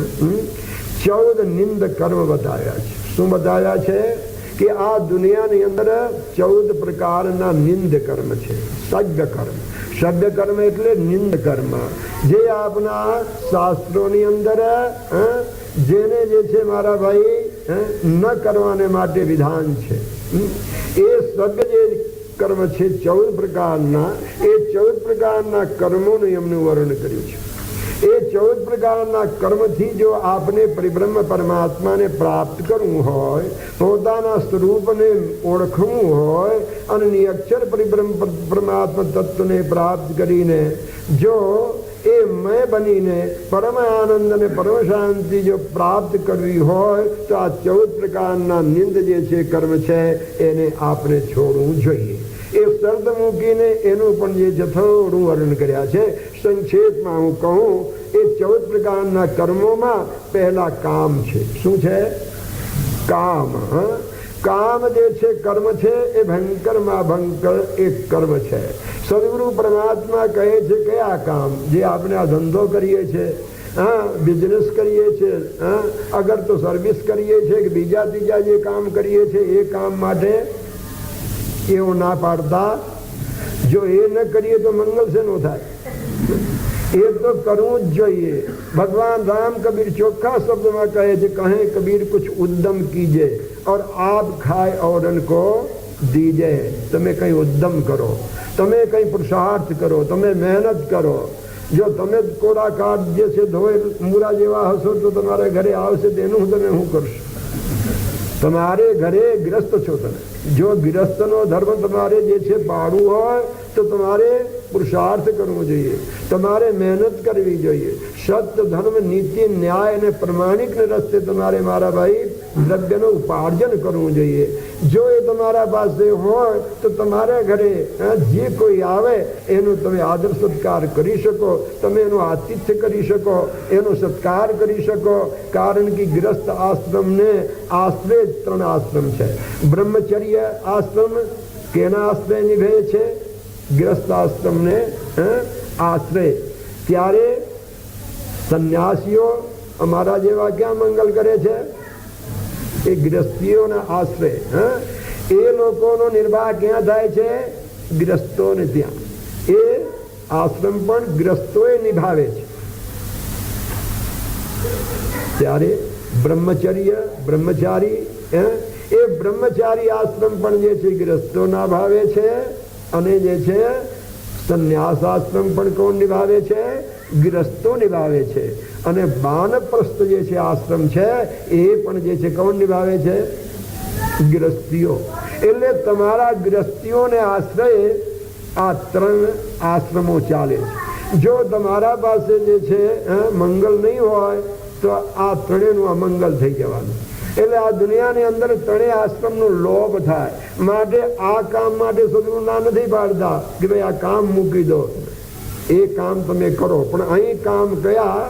14 નિંદ કર્મ બતાવ્યા છે. શું બતાવ્યા છે? કે આ દુનિયાની અંદર 14 પ્રકારના નિંદ કર્મ છે. સભ્ય કર્મ એટલે નિંદ કર્મ જે આપણા શાસ્ત્રોની અંદર જેને જે છે મારા ભાઈ ન કરવાને માટે વિધાન છે. એ સભ્ય જે કર્મ છે 14 પ્રકારના એ 14 પ્રકારના કર્મોનું એમનું વર્ણન કર્યું છે. એ 14 પ્રકારના કર્મથી જો આપણે પરિબ્રહ્મ પરમાત્માને પ્રાપ્ત કરવું હોય, પોતાના સ્વરૂપને ઓળખવું હોય અને નિરક્ષર પરિબ્રહ્મ પરમાત્મા તત્વને પ્રાપ્ત કરીને જો એ મેં બનીને પરમ આનંદ અને પરમ શાંતિ જો પ્રાપ્ત કરવી હોય તો આ 14 પ્રકારના નિંદ જે છે કર્મ છે એને આપણે છોડવું જોઈએ. એ શરત મૂકીને એનું પણ જે થોડું વર્ણન કર્યા છે. સંક્ષેપમાં હું કહું એ 14 પ્રકારના કર્મોમાં પહેલા કામ છે. શું છે? કામ. કામ જે છે કર્મ છે એ ભયંકરમાં ભયંકર એક કર્મ છે. સદગુરુ પરમાત્મા કહે છે કયા કામ? જે આપણે આ ધંધો કરીએ છીએ, બિઝનેસ કરીએ છીએ, અગર તો સર્વિસ કરીએ છીએ કે બીજા ત્રીજા જે કામ કરીએ છીએ એ કામ માટે એવું ના પાડતા. જો એ ન કરીએ તો મંગલ છે નો થાય. એ તો કરવું જ જોઈએ. ભગવાન રામ કબીર ચોખ્ખા શબ્દમાં કહે છે કહે કબીર કુછ ઉદ્દમ કીજે और आप खाए औरन को दीजे. તમે કંઈ ઉદ્દમ કરો, તમે કંઈ પુરુષાર્થ કરો, તમે મહેનત કરો. જો તમે કોરા કાટ જે છે ધોય મૂરા જેવા હશો તો તમારા ઘરે આવશે તેનું તમે શું કરશો? તમારે ઘરે ગ્રસ્ત છો તમે. જો ગૃહસ્થનો ધર્મ તમારે જે છે પાડવું હોય તો તમારે પુરુષાર્થ કરવો જોઈએ, તમારે મહેનત કરવી જોઈએ. સત્ય ધર્મ નીતિ ન્યાય અને પ્રમાણિકને રસ્તે તમારે મારા ભાઈ દ્રવ્યનું ઉપાર્જન કરવું જોઈએ. જો એ તમારા પાસે હોય તો તમારા ઘરે જે કોઈ આવે એનો તમે આદર સત્કાર કરી શકો, તમે એનું આતિથ્ય કરી શકો, એનો સત્કાર કરી શકો. કારણ કે ગૃહસ્થ આશ્રમને આશ્રય 3 આશ્રમ છે. બ્રહ્મચર્ય આશ્રમ કેના આશ્રય નિભે છે? ગૃહસ્થ આશ્રમને આશ્રય. ત્યારે સંન્યાસીઓ અમારા જેવા ક્યાં મંગલ કરે છે? એ ગૃહસ્થીઓના આશ્રય. એ લોકોનો નિર્વાહ ક્યાં થાય છે? ગ્રસ્તોને ત્યાં. એ આશ્રમ પણ ગ્રસ્તોએ નિભાવે છે. ત્યારે બ્રહ્મચર્ય બ્રહ્મચારી, એ બ્રહ્મચારી આશ્રમ પણ જે છે ગ્રસ્તો નિભાવે છે. અને જે છે સંન્યાસ આશ્રમ પણ કોણ નિભાવે છે? ગ્રસ્તો નિભાવે છે. અને વાનપ્રસ્થ જે છે આશ્રમ છે એ પણ જે છે કોણ નિભાવે છે? ગ્રસ્તીઓ. એટલે તમારા ગ્રસ્તીઓને આશ્રય આ 3 આશ્રમો ચાલે છે. જો તમારા પાસે જે છે મંગલ નહીં હોય તો આ 3નું અમંગલ થઈ જવાનું. એટલે આ દુનિયાની અંદર 3 આશ્રમનો લોભ થાય. માટે આ કામ માટે સદગુરુ ના નથી પાડતા કે ભાઈ આ કામ મૂકી દો, એ કામ તમે કરો. પણ અહીં કામ કયા?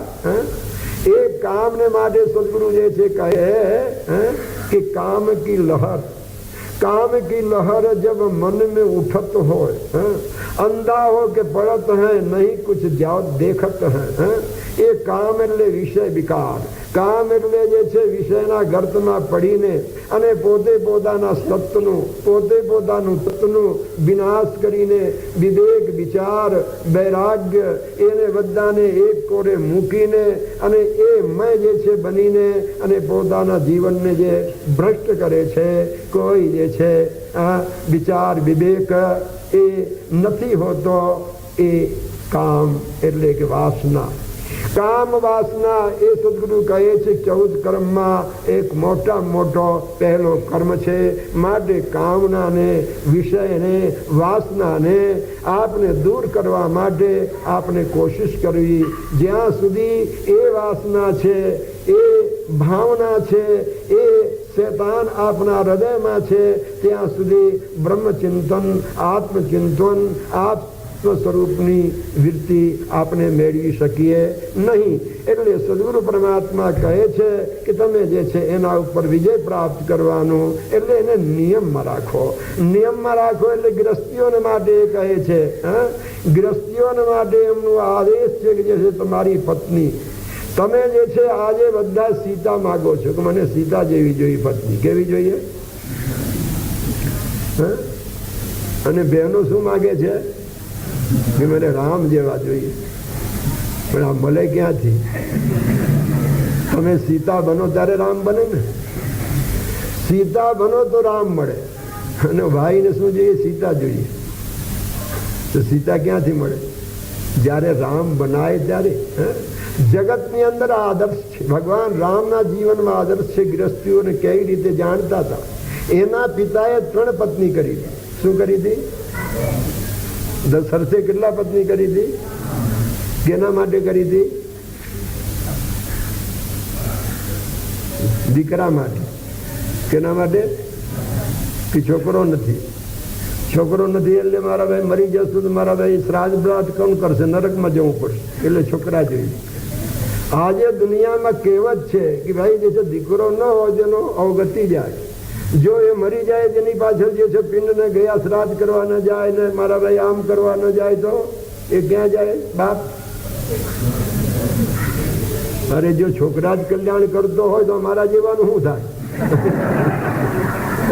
એ કામને માટે સદગુરુ જે છે કહે कि काम की लहर, काम की लहर जब मन में उठत हो, अंधा हो के पड़त है नहीं कुछ जाओ देखत है. એ કામ એટલે વિષય વિકાર. કામ એટલે જે છે વિષયના ગર્તમાં પડીને અને પોતે પોતાના સત્વનું, પોતે પોતાનું તત્વનું વિનાશ કરીને વિવેક વિચાર વૈરાગ્ય એને બધાને એક કોરે મૂકીને અને એ મય જે છે બનીને અને પોતાના જીવનને જે ભ્રષ્ટ કરે છે. કોઈ જે છે વિચાર વિવેક એ નથી હોતો. એ કામ એટલે કે વાસના. કામ વાસના એ સદગુરુ કહે છે 14 કર્મમાં એક મોટા મોટો પહેલો કર્મ છે. માટે કામનાને, વિષયને, વાસનાને આપને દૂર કરવા માટે આપને કોશિશ કરવી. જ્યાં સુધી એ વાસના છે, એ ભાવના છે, એ શૈતાન આપના હૃદયમાં છે ત્યાં સુધી બ્રહ્મચિંતન, આત્મચિંતન, સ્વસ્વરૂપની વૃત્તિ આપણે મેળવી શકીએ નહીં. એટલે સદગુરુ પરમાત્મા કહે છે કે તમે જે છે એના ઉપર વિજય પ્રાપ્ત કરવાનો. એટલે એને નિયમમાં રાખો. નિયમમાં રાખો એટલે ગ્રસ્તીઓને માટે કહે છે. ગ્રસ્તીઓને માટે એમનો આદેશ છે કે જે છે તમારી પત્ની, તમે જે છે આજે બધા સીતા માગો છો કે મને સીતા જેવી જોઈએ પત્ની. કેવી જોઈએ? અને બહેનો શું માગે છે કે મને રામ જેવા જોઈએ. પણ આ મળે ક્યાંથી? તમે સીતા બનો ત્યારે રામ બને ને. સીતા બનો તો રામ મળે. અને ભાઈને શું જોઈએ? સીતા જોઈએ. તો સીતા ક્યાંથી મળે? જ્યારે રામ બનાય ત્યારે. જગતની અંદર આદર્શ છે. ભગવાન રામના જીવનમાં આદર્શ છે. ગૃહસ્થીઓને કેવી રીતે જાણતા હતા. એના પિતાએ 3 પત્ની કરી હતી. શું કરી હતી? દશરથે કેટલા પત્ની કરી હતી? કેના માટે કરી હતી? દીકરા માટે. કેના માટે? કે છોકરો નથી. છોકરો નથી એટલે મારા ભાઈ મરી જશું તો મારા ભાઈ શ્રાદ્ધ બ્રાદ્ધ કોણ કરશે? નરકમાં જવું પડશે. એટલે છોકરા જોઈએ. આજે દુનિયામાં કહેવત છે કે ભાઈ જે છે દીકરો ન હોય તેનો અવગતિ જાય. જો એ મરી જાય તેની પાછળ જે છે પિંડને ગયા શ્રાદ્ધ કરવા ન જાય ને મારા ભાઈ આમ કરવા ન જાય તો એ ક્યાં જાય? બાપ. અરે જો છોકરા જ કલ્યાણ કરતો હોય તો મારા જેવાનું શું થાય?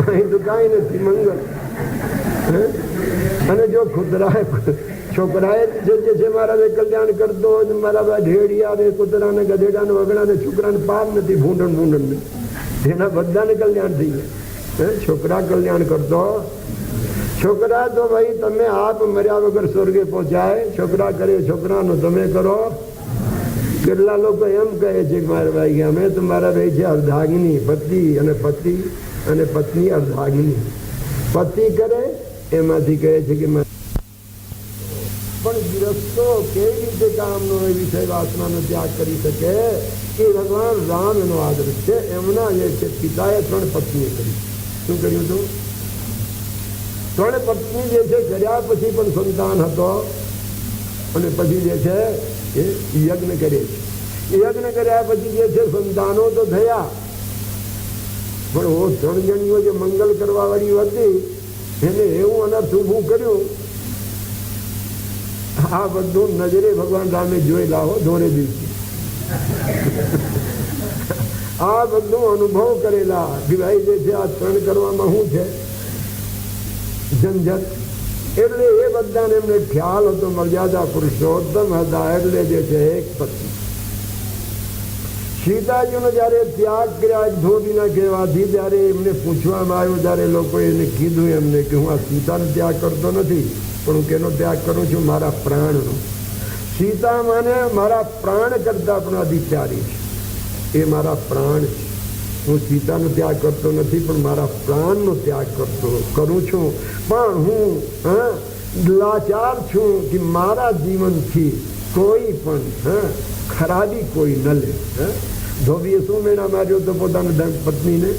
અહીં તો કાંઈ નથી મંગળ. અને જો ખુદરાએ છોકરાએ જે છે મારા ભાઈ કલ્યાણ કરતો હોય મારા ભાઈ ઢેડિયા ને કૂતરાને ગધેડાને વગડાને છોકરાને પાર નથી ભૂંડણ ભૂંડણ એના બધાને કલ્યાણ થઈ જાય. છોકરા કલ્યાણ કરતો. છોકરા તો ભાઈ તમે આપ મર્યા વગર સ્વર્ગે પહોંચાય. છોકરા કરે છોકરાનું તમે કરો. કેટલા લોકો એમ કહે છે કે મારા ભાઈ અમે તો મારા ભાઈ છે અર્ધાંગિની પતિ અને પત્ની અર્ધાંગિની. પતિ કરે એમાંથી કહે છે કે પણ ગૃહસ્થો કેવી રીતે કામનો વિષય વાસનાનો ત્યાગ કરી શકે? એ ભગવાન રામ એનો આદર્શ છે. એમના જે છે પિતાએ 3 પત્ની કરી. શું કર્યું હતું? 3 પત્ની જે છે કર્યા પછી પણ સંતાન હતો. અને પછી જે છે એ યજ્ઞ કરે છે. યજ્ઞ કર્યા પછી જે છે સંતાનો તો થયા. પણ ઓ 3 જણીઓ જે મંગલ કરવા વાળી હતી એને એવું અનર્થ ઊભું કર્યું. આ બધું નજરે ભગવાન રામે જોઈ લાવો દોરે દિવસે. આ બધું અનુભવ કરેલા કે ભાઈ જે છે આ ત્રણ કરવામાં શું છે ઝંઝટ. એટલે એ બધાને એમને ખ્યાલ હતો મર્યાદા પુરુષોત્તમ હતા એટલે જે છે એક પત્ની. સીતાજીનો જયારે ત્યાગ કર્યા ધોબીના કહેવાથી ત્યારે એમને પૂછવામાં આવ્યું, ત્યારે લોકોએ એને કીધું એમને કે હું આ સીતાનો ત્યાગ કરતો નથી, પણ હું કેનો ત્યાગ કરું છું? મારા પ્રાણનો. સીતા મને મારા પ્રાણ કરતા પણ અધિક પ્યારી છે, એ મારા પ્રાણ છે. હું સીતાનો ત્યાગ કરતો નથી પણ મારા પ્રાણનો ત્યાગ કરું છું. પણ હું લાચાર છું કે મારા જીવનથી કોઈ પણ ખરાબી કોઈ ન લે. ધોબીએ શું મેળા માર્યો તો પોતાના પત્નીને?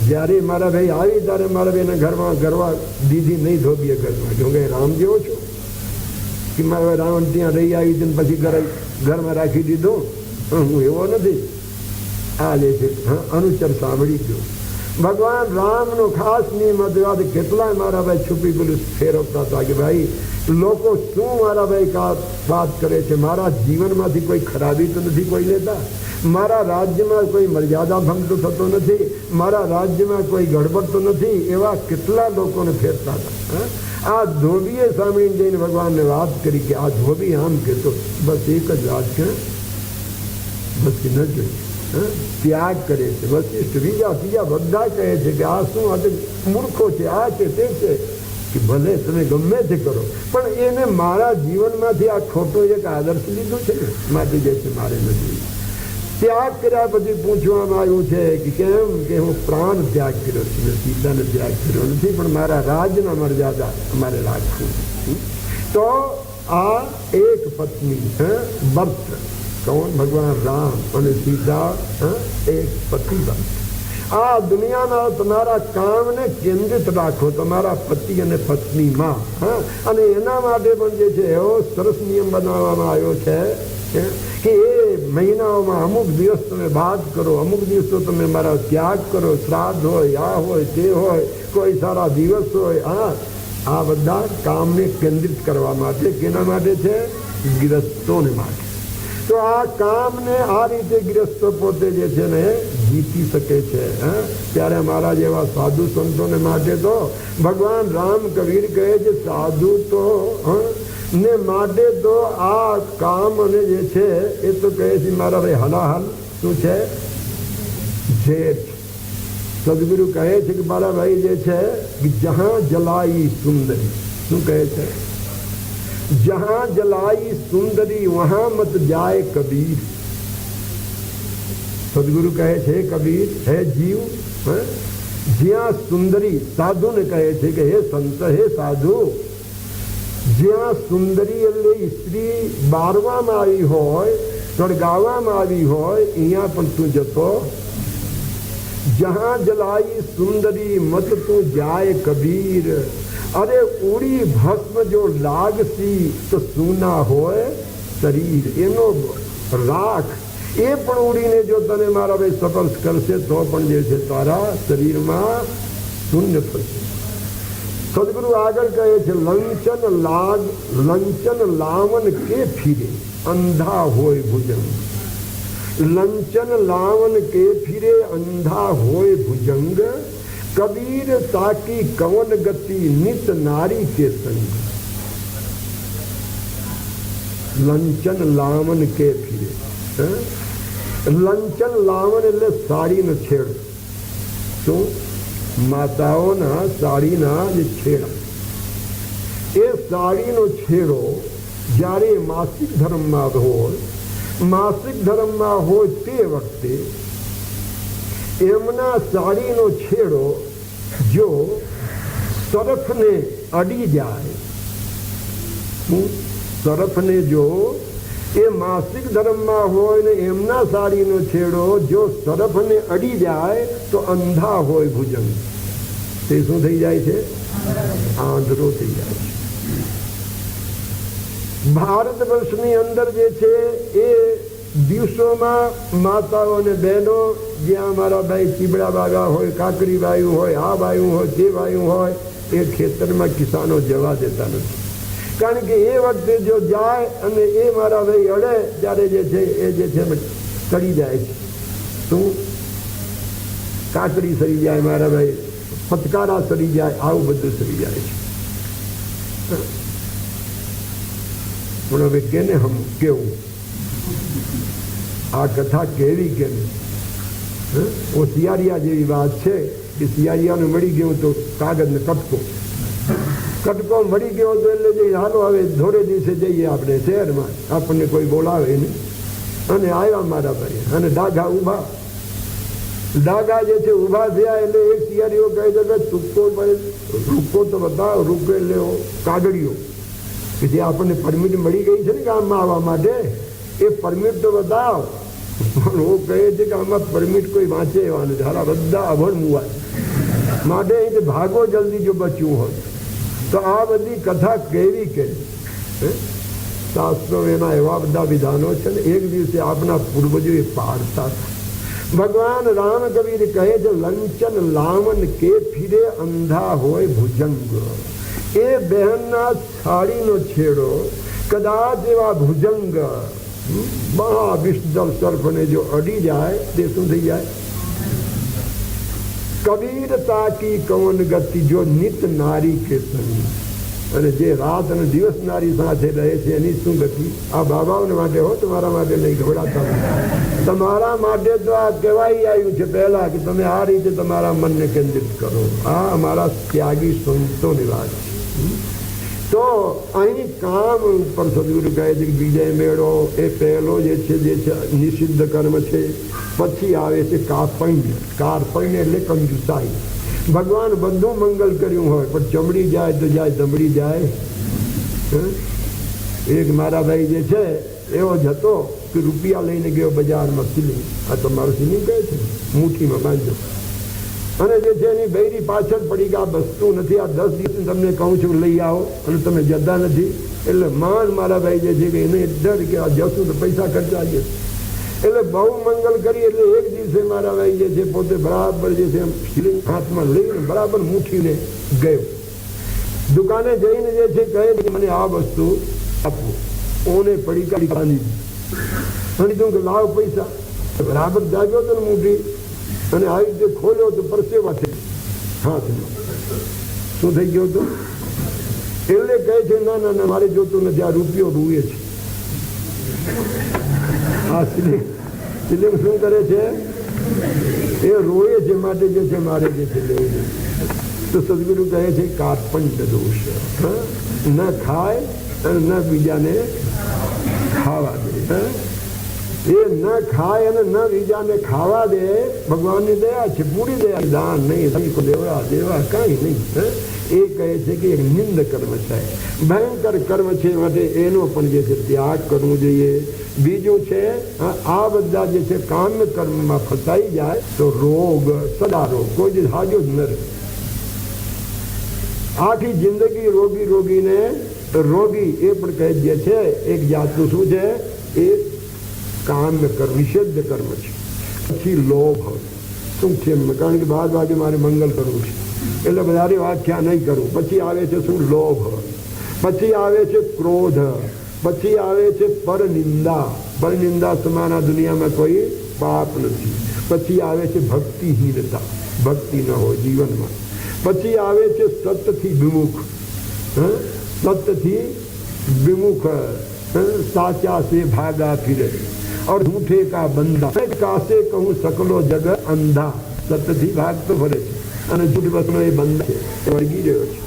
જયારે મારા ભાઈ આવી ત્યારે મારા ભાઈને ઘરમાં ગરવા દીધી નહીં ધોબીએ ઘરમાં. જો કે રામ જેવો છું કે મારા રાવણ ત્યાં રહી આવી હતી પછી ઘરમાં રાખી દીધો? હું એવો નથી. આ લે છે અનુચર સાંભળી ગયો. ભગવાન રામનો ખાસ નિયમ હતો. કેટલાય મારા ભાઈ છુપી પેલું ફેરવતા હતા કે ભાઈ લોકો શું મારા ભાઈ વાત કરે છે, મારા જીવનમાંથી કોઈ ખરાબી તો નથી કોઈ લેતા, મારા રાજ્યમાં કોઈ મર્યાદા ભંગ તો થતો નથી, મારા રાજ્યમાં કોઈ ગડબડ તો નથી, એવા કેટલા લોકોને ફેરતા હતા. આ ધોબીએ સાંભળીને જઈને ભગવાનને વાત કરી કે આ ધોબી આમ કહેતો, બસ એક જ વાત કે બસ ન જોઈએ, ત્યાગ કરે છે. વશિષ્ઠ બીજા ત્રીજા બધા કહે છે કે આ શું આ મૂર્ખો છે, આ છે તે છે, કે ભલે તમે ગમે તે કરો પણ એને મારા જીવનમાંથી આ ખોટો એક આદર્શ લીધો છે ને માટે જે છે મારે નથી. ત્યાગ કર્યા પછી પૂછવામાં આવ્યું છે કે કેમ? કે હું પ્રાણ ત્યાગ કર્યો છું, સીતાને ત્યાગ કર્યો નથી, પણ મારા રાજના મર્યાદા અમારે રાખવું. તો આ એક પત્ની ભક્ત કોણ? ભગવાન રામ અને સીતા એક પતિ ભક્ત. આ દુનિયામાં તમારા કામને કેન્દ્રિત રાખો તમારા પતિ અને પત્નીમાં. અને એના માટે પણ જે છે એવો સરસ નિયમ બનાવવામાં આવ્યો છે કે એ મહિનાઓમાં અમુક દિવસ તમે બાદ કરો, અમુક દિવસો તમે મારા ત્યાગ કરો. શ્રાદ્ધ હોય, આ હોય, તે હોય, કોઈ સારા દિવસ હોય. આ બધા કામને કેન્દ્રિત કરવા માટે. કેના માટે છે? ગૃહસ્થોને માટે. તો આ કામને આ રીતે ગૃહસ્થ પોતે જે છે ને જીતી શકે છે. ત્યારે મારા જેવા સાધુ સંતોને માટે તો ભગવાન રામ કબીર કહે છે સાધુ તો ને માટે તો આ કામ અને જે છે એ તો કહે છે મારા ભાઈ હલાહલ શું છે? ઝેર. સદગુરુ કહે છે કે મારા ભાઈ જે છે જહાં જલાઈ સુંદરી. શું કહે છે? जहां जलाई सुंदरी वहां मत जाए कबीर. सदगुरु કહે છે કબીર હે જીવ, જ્યાં સુંદરી, સાધુને કહે છે કે હે સંત, હે સાધુ, જ્યાં સુંદરી એટલે સ્ત્રી બારવામાં આવી હોય, સળગાવવામાં આવી હોય, અહીંયા પણ તું જતો. જહાં જલાઈ સુંદરી મત તું જાય કબીર. અરે ઉડી ભસ્મ જો લાગસી તો સૂના હોય શરીર. એનો રાખ એ પણ ઉડીને જો તને મારા ભાઈ સ્પર્શ કરશે તો પણ જે છે તારા શરીરમાં શૂન્ય થશે. સદગુરુ આગળ કહે છે લંચન લાવન કે ફીરે અંધા હોય ભુજંગ. લંચન લાવન કે ફીરે અંધા હોય ભુજંગ. कबीर ताकी कवन गति नित नारी के संग. लंचन लावन के फिरे. લંચન લાવન એટલે સાડીનો છેડો. શું? માતાઓના સાડીના જે છેડા, એ સાડીનો છેડો જ્યારે માસિક ધર્મમાં હોય તે વખતે એમના સાડીનો છેડો જો સરફને અડી જાય, સરફને જો એ માસિક ધર્મમાં હોય ને એમના સાડીનો છેડો જો સરફને અડી જાય તો અંધા હોય ભુજંગ. તે શું થઈ જાય છે? આંધળો થઈ જાય છે. ભારત વર્ષની અંદર જે છે એ દિવસોમાં માતાઓ અને બહેનો જ્યાં મારા ભાઈ ચીબડા બાગા હોય, કાકરી વાયુ હોય, આ વાયુ હોય, તે વાયુ હોય, એ ખેતરમાં કિસાનો જવા દેતા નથી. કારણ કે એ વખતે જો જાય અને એ મારા ભાઈ અડે ત્યારે જે છે એ જે છે સડી જાય છે. શું? કાકડી સડી જાય મારા ભાઈ, ફટકારા સડી જાય, આવું બધું સડી જાય છે. પણ હવે કેને હમ કેવું આ કથા કેવી કેમ? શિયાળિયા જેવી વાત છે કે શિયાળિયાને મળી ગયું તો કાગળ ને કટકો મળી ગયો તો એટલે જઈ હાલો હવે થોડે દિવસે જઈએ આપણે શહેરમાં, આપણને કોઈ બોલાવે નહીં. અને આવ્યા મારા ભાઈ, અને ડાઘા ઉભા, ડાઘા જે છે ઉભા થયા એટલે એક શિયાળીઓ કહે છે કે રૂકો તો બતાવો, રૂકે લેવો કાગળીઓ કે જે આપણને પરમિટ મળી ગઈ છે ને ગામમાં આવવા માટે, એ પરમિટ તો બતાવો. પણ હું કહે છે કે આમાં પરમિટ કોઈ વાંચે એવા નથી, હારા બધા અભણ મુવાય માટે અહીંથી ભાગો જલ્દી જો બચ્યું હોય તો. આ બધી કથા કેવી કે શાસ્ત્રો એના એવા બધા વિધાનો છે ને, એક દિવસે આપણા પૂર્વજો એ પાડતા હતા. ભગવાન રામ કબીર કહે છે લંચન લાવન કે ફિરે અંધા હોય ભુજંગ. એ બહેનના સાડીનો છેડો કદાચ એવા ભુજંગ મહાવિષ્ણુ સર્પને જો અડી જાય તે શું થઈ જાય? કબીરતા કી કવન ગતિ જો નિત નારી કે સંગ. અને જે રાત અને દિવસ નારી સાથે રહે છે એની શું ગતિ? આ બાબાઓને માટે હો, તમારા માટે નહીં ગભરાતા. તમારા માટે તો આ કહેવાય આવ્યું છે પહેલા કે તમે આ રીતે તમારા મનને કેન્દ્રિત કરો. આ અમારા ત્યાગી સંતોની વાત છે. તો અહીં કામ ઉપર સદગુરુ કહે છે કે વિજય મેળો એ પહેલો જે છે નિષિદ્ધ કર્મ છે. પછી આવે છે કાર્પણ્ય. કાર્પણ્ય એટલે કંજુસાઈ. ભગવાન બધું મંગલ કર્યું હોય પણ ચમડી જાય તો જાય, દમડી જાય. એક મારા ભાઈ જે છે એવો જ હતો કે રૂપિયા લઈને ગયો બજારમાં સિલિંગ, આ તો મારું સિલિંગ કહે છે, મુઠ્ઠીમાં બાંધો. અને જે છે એની બૈરી પાછળ પડી કે આ વસ્તુ નથી, આ 10 દિવસ તમને કહું છું લઈ આવો અને તમે જતા નથી. એટલે માન મારા ભાઈ જે છે કે એને ડર કે આ જશું તો પૈસા ખર્ચા જશે. એટલે બહુ મંગલ કરી. એટલે એક દિવસે મારા ભાઈ જે છે પોતે બરાબર જે છે સિલિંગ હાથમાં લઈને બરાબર મૂઠીને ગયો. દુકાને જઈને જે છે કહે કે મને આ વસ્તુ આપો. ઓને પડી બાંધી અને તું કે લાવ પૈસા. બરાબર જાગ્યો તો ને મૂઠી અને આવી રીતે ખોલ્યો તો પરસેવા થઈ હાથમાં. શું થઈ ગયો હતો? એટલે કહે છે ના ના ના મારે જોતું નથી, આ રૂપિયો રૂએ છે. આ સિલિંગ શું કરે છે? એ રોએ છે માટે જે છે મારે જે છે લેવું. તો સદગુરુ કહે છે કાર્પણ્ય દોષ. ન ખાય અને ન બીજાને ખાવા દે. એ ન ખાય અને ન બીજાને ખાવા દે ભગવાનની દયા છે, પૂરી દયા. દાન નહીં, દેવા કાંઈ નહીં. એ કહે છે કે એક નિંદ કર્મ છે, ભયંકર કર્મ છે, માટે એનો પણ જે છે ત્યાગ કરવું જોઈએ. બીજું છે આ બધા જે છે કામ્ય કર્મમાં ફસાઈ જાય તો રોગ, સદા રોગ, કોઈ જ હાજો જ ન રહે. આખી જિંદગી રોગીને રોગી. એ પણ કહે જે છે એક જાતનું શું છે? એ કામ્ય કર્મ, નિષિદ્ધ કર્મ છે. પછી લોભ. શું છે? કારણ કે બાદ બાજુ મારે મંગલ કરવું છે એટલે વધારે વ્યાખ્યા નહીં કરું. પછી આવે છે શું? લોભ. પછી આવે છે ક્રોધ. પછી આવે છે પરનિંદા. પરનિંદા સમાના દુનિયામાં કોઈ પાપ નથી. પછી આવે છે ભક્તિહીનતા, ભક્તિ ન હોય જીવનમાં. પછી આવે છે સતથી વિમુખ. સતથી વિમુખ, સાચા સે ભાગા ફિરે और झूठे का બંધા. કાશે કહું સકલો જગ અંધા. સતથી ભાગ તો ફરે છે અને જૂઠ વસ્તુનો એ બંધ છે, વળગી રહ્યો છે.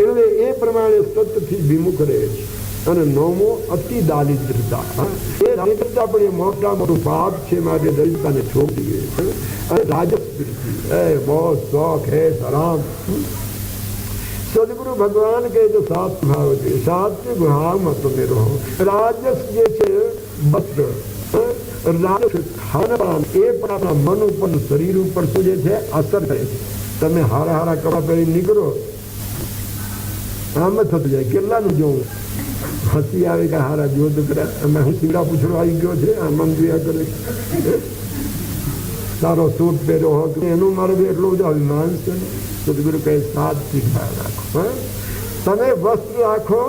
એટલે એ પ્રમાણે સતથી વિમુખ રહે છે. અને નવમો અતિ દારિદ્રતા. એ દારિદ્રતા પણ એ મોટું પાપ છે, માટે દરિદ્રતાને છોડી દઈએ. અને રાજસ્પીતિ, બહુ શોખ હે હરામ. સદગુરુ ભગવાન કહે તો સાત ભાવ છે, સાત્વિક ભાવમાં તમે રહો. રાજસ જે છે વસ્ત્ર, રાજસ ખાનપાન, એ પણ આપણા મન ઉપર, શરીર ઉપર શું જે છે અસર કરે છે. તમે હારા કપડા પહેરી નીકળો આમ જ થતું જાય. કેટલાનું જોવું હસી આવે કે હારા જો તો કર્યા. અમે હું સીડા પૂછડો આવી ગયો છે આમ જોયા કરે. સારો સૂટ પહેર્યો હોય એનું મારે બી એટલું બધું અભિમાન છે. સદગુરુ કહે સાત્વિક ભાવ રાખો. તમે વસ્ત્ર રાખો,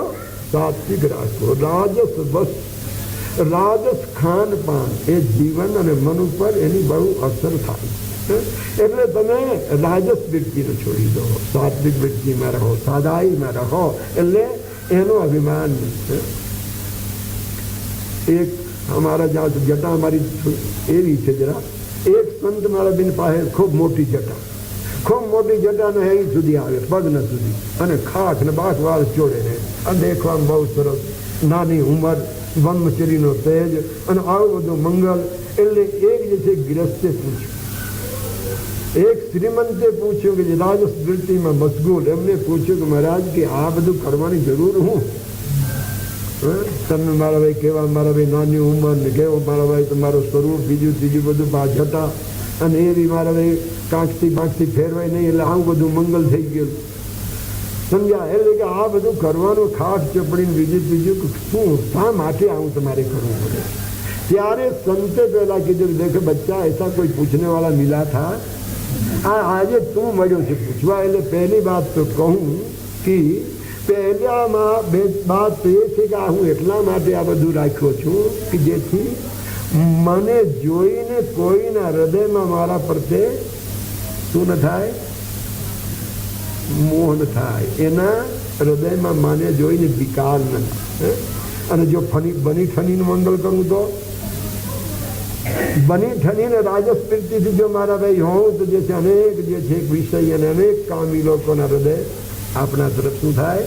સાત્વિક રાખો. રાજસ વસ્ત્ર, રાજસ ખાન પાન એ જીવન અને મન ઉપર એની બહુ અસર થાય. એટલે તમે રાજસ વૃત્તિને છોડી દો, સાત્વિક વૃત્તિમાં રહો, સાદાઈમાં રહો. એટલે એનું અભિમાન એક અમારા જ્યાં જટા મારી એવી છે જરા, એક સંત મારા બેન પાસે ખૂબ મોટી જટા, ખૂબ મોટી જટાને અહીં સુધી આવે, પગને સુધી, અને ખાખ ને બાખ વાળ જોડે રહે. આ દેખવામાં બહુ સરસ, નાની ઉંમર, બ્રહ્મચર્યનો તેજ અને આવું બધું મંગલ. એટલે એક જે છે ગૃહસ્થે પૂછ્યું, એક શ્રીમંતે પૂછ્યું કે રાજસ વૃત્તિમાં મશગુલ, એમને પૂછ્યું કે મહારાજ કે આ બધું કરવાની જરૂર હું? તમે મારા ભાઈ કેવા, મારા ભાઈ નાની ઉંમર ને કેવો મારા ભાઈ તમારું સ્વરૂપ, બીજું ત્રીજું બધું જટા, અને એ બી મારા ભાઈ કાંકથી બાંકથી ફેરવાય નહીં, એટલે આવું બધું મંગલ થઈ ગયું. સમજ્યા? એટલે કે આ બધું કરવાનું ખાસ ચપડીને બીજું ત્રીજું શું, શા માટે આવું તમારે કરવું પડે? ત્યારે સંતે પહેલા કીધું, દેખો બચ્ચા, એસા કોઈ પૂછને વાળા મિલા થા, આજે તું મળ્યો છે પૂછવા. એટલે પહેલી વાત તો કહું કે પહેલામાં બે વાત તો એ છે કે હું એટલા માટે આ બધું રાખ્યો છું કે જેથી મને જોઈને કોઈના હૃદયમાં મારા પ્રત્યે શું ન થાય? મોહ ન થાય. એના હૃદયમાં મને જોઈને વિકાર ન થાય. અને જો બની ઠનીનું મંગળ કરું તો બની ઠનીને રાજસ વૃત્તિથી જો મારા ભાઈ હોઉં તો જે છે અનેક જે છે વિષય અને અનેક કામી લોકોના હૃદય આપણા તરફ શું થાય?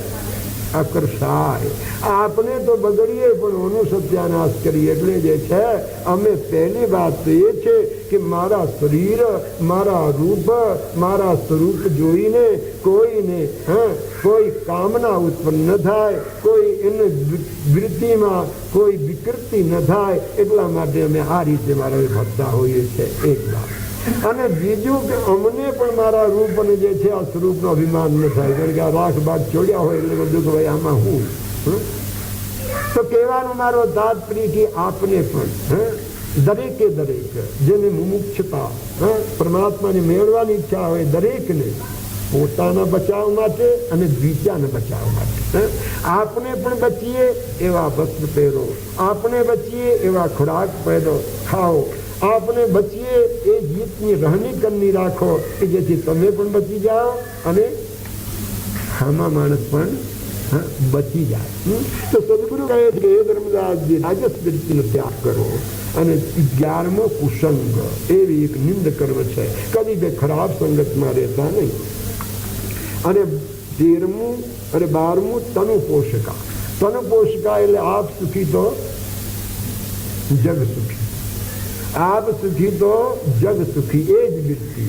આકર્ષાય. આપણે તો બગડીએ પણ ઓનું સત્યાનાશ કરીએ. એટલે જે છે અમે પહેલી વાત તો એ છે કે મારા શરીર, મારા રૂપ, મારા સ્વરૂપ જોઈને કોઈને કોઈ કામના ઉત્પન્ન ન થાય, કોઈ એને વૃત્તિમાં કોઈ વિકૃતિ ન થાય. એટલા માટે અમે આ રીતે મારા ભરતા હોઈએ છીએ. એક વાત. અને બીજું કે અમને પણ મારા રૂપ અને જે છે આ સ્વરૂપનો અભિમાન ન થાય. કારણ કે આ રાખ બાગ છોડ્યા હોય એટલે બધું કે ભાઈ આમાં હું. તો કહેવાનો મારો તાત્પર્ય કે આપને પણ દરેકે દરેક જેને મુમુક્ષતા પરમાત્માને મેળવાની ઈચ્છા હોય, દરેકને પોતાના બચાવ માટે અને બીજાને બચાવ માટે આપણે પણ બચીએ એવા વસ્ત્ર પહેરો, આપણે બચીએ એવા ખોરાક પહેરો, ખાઓ, આપણે બચીએ એ જીતની રહની કરની રાખો કે જેથી તમે પણ બચી જાઓ અને આમાં માણસ પણ બચી જાય. તો સદગુરુ કહે છે કે ધર્મદાસજી રાજસ વૃત્તિનો ત્યાગ કરો. અને 11મો કુસંગ એવી એક નિંદ કર્મ છે, કદી બે ખરાબ સંગતમાં રહેતા નહીં. અને 13મું અને 12મું તનુ પોષકા. તનુ પોષકા એટલે આપ સુખી તો જગ સુખી, આપ સુખી તો જગ સુખી. એ જ વૃત્તિ.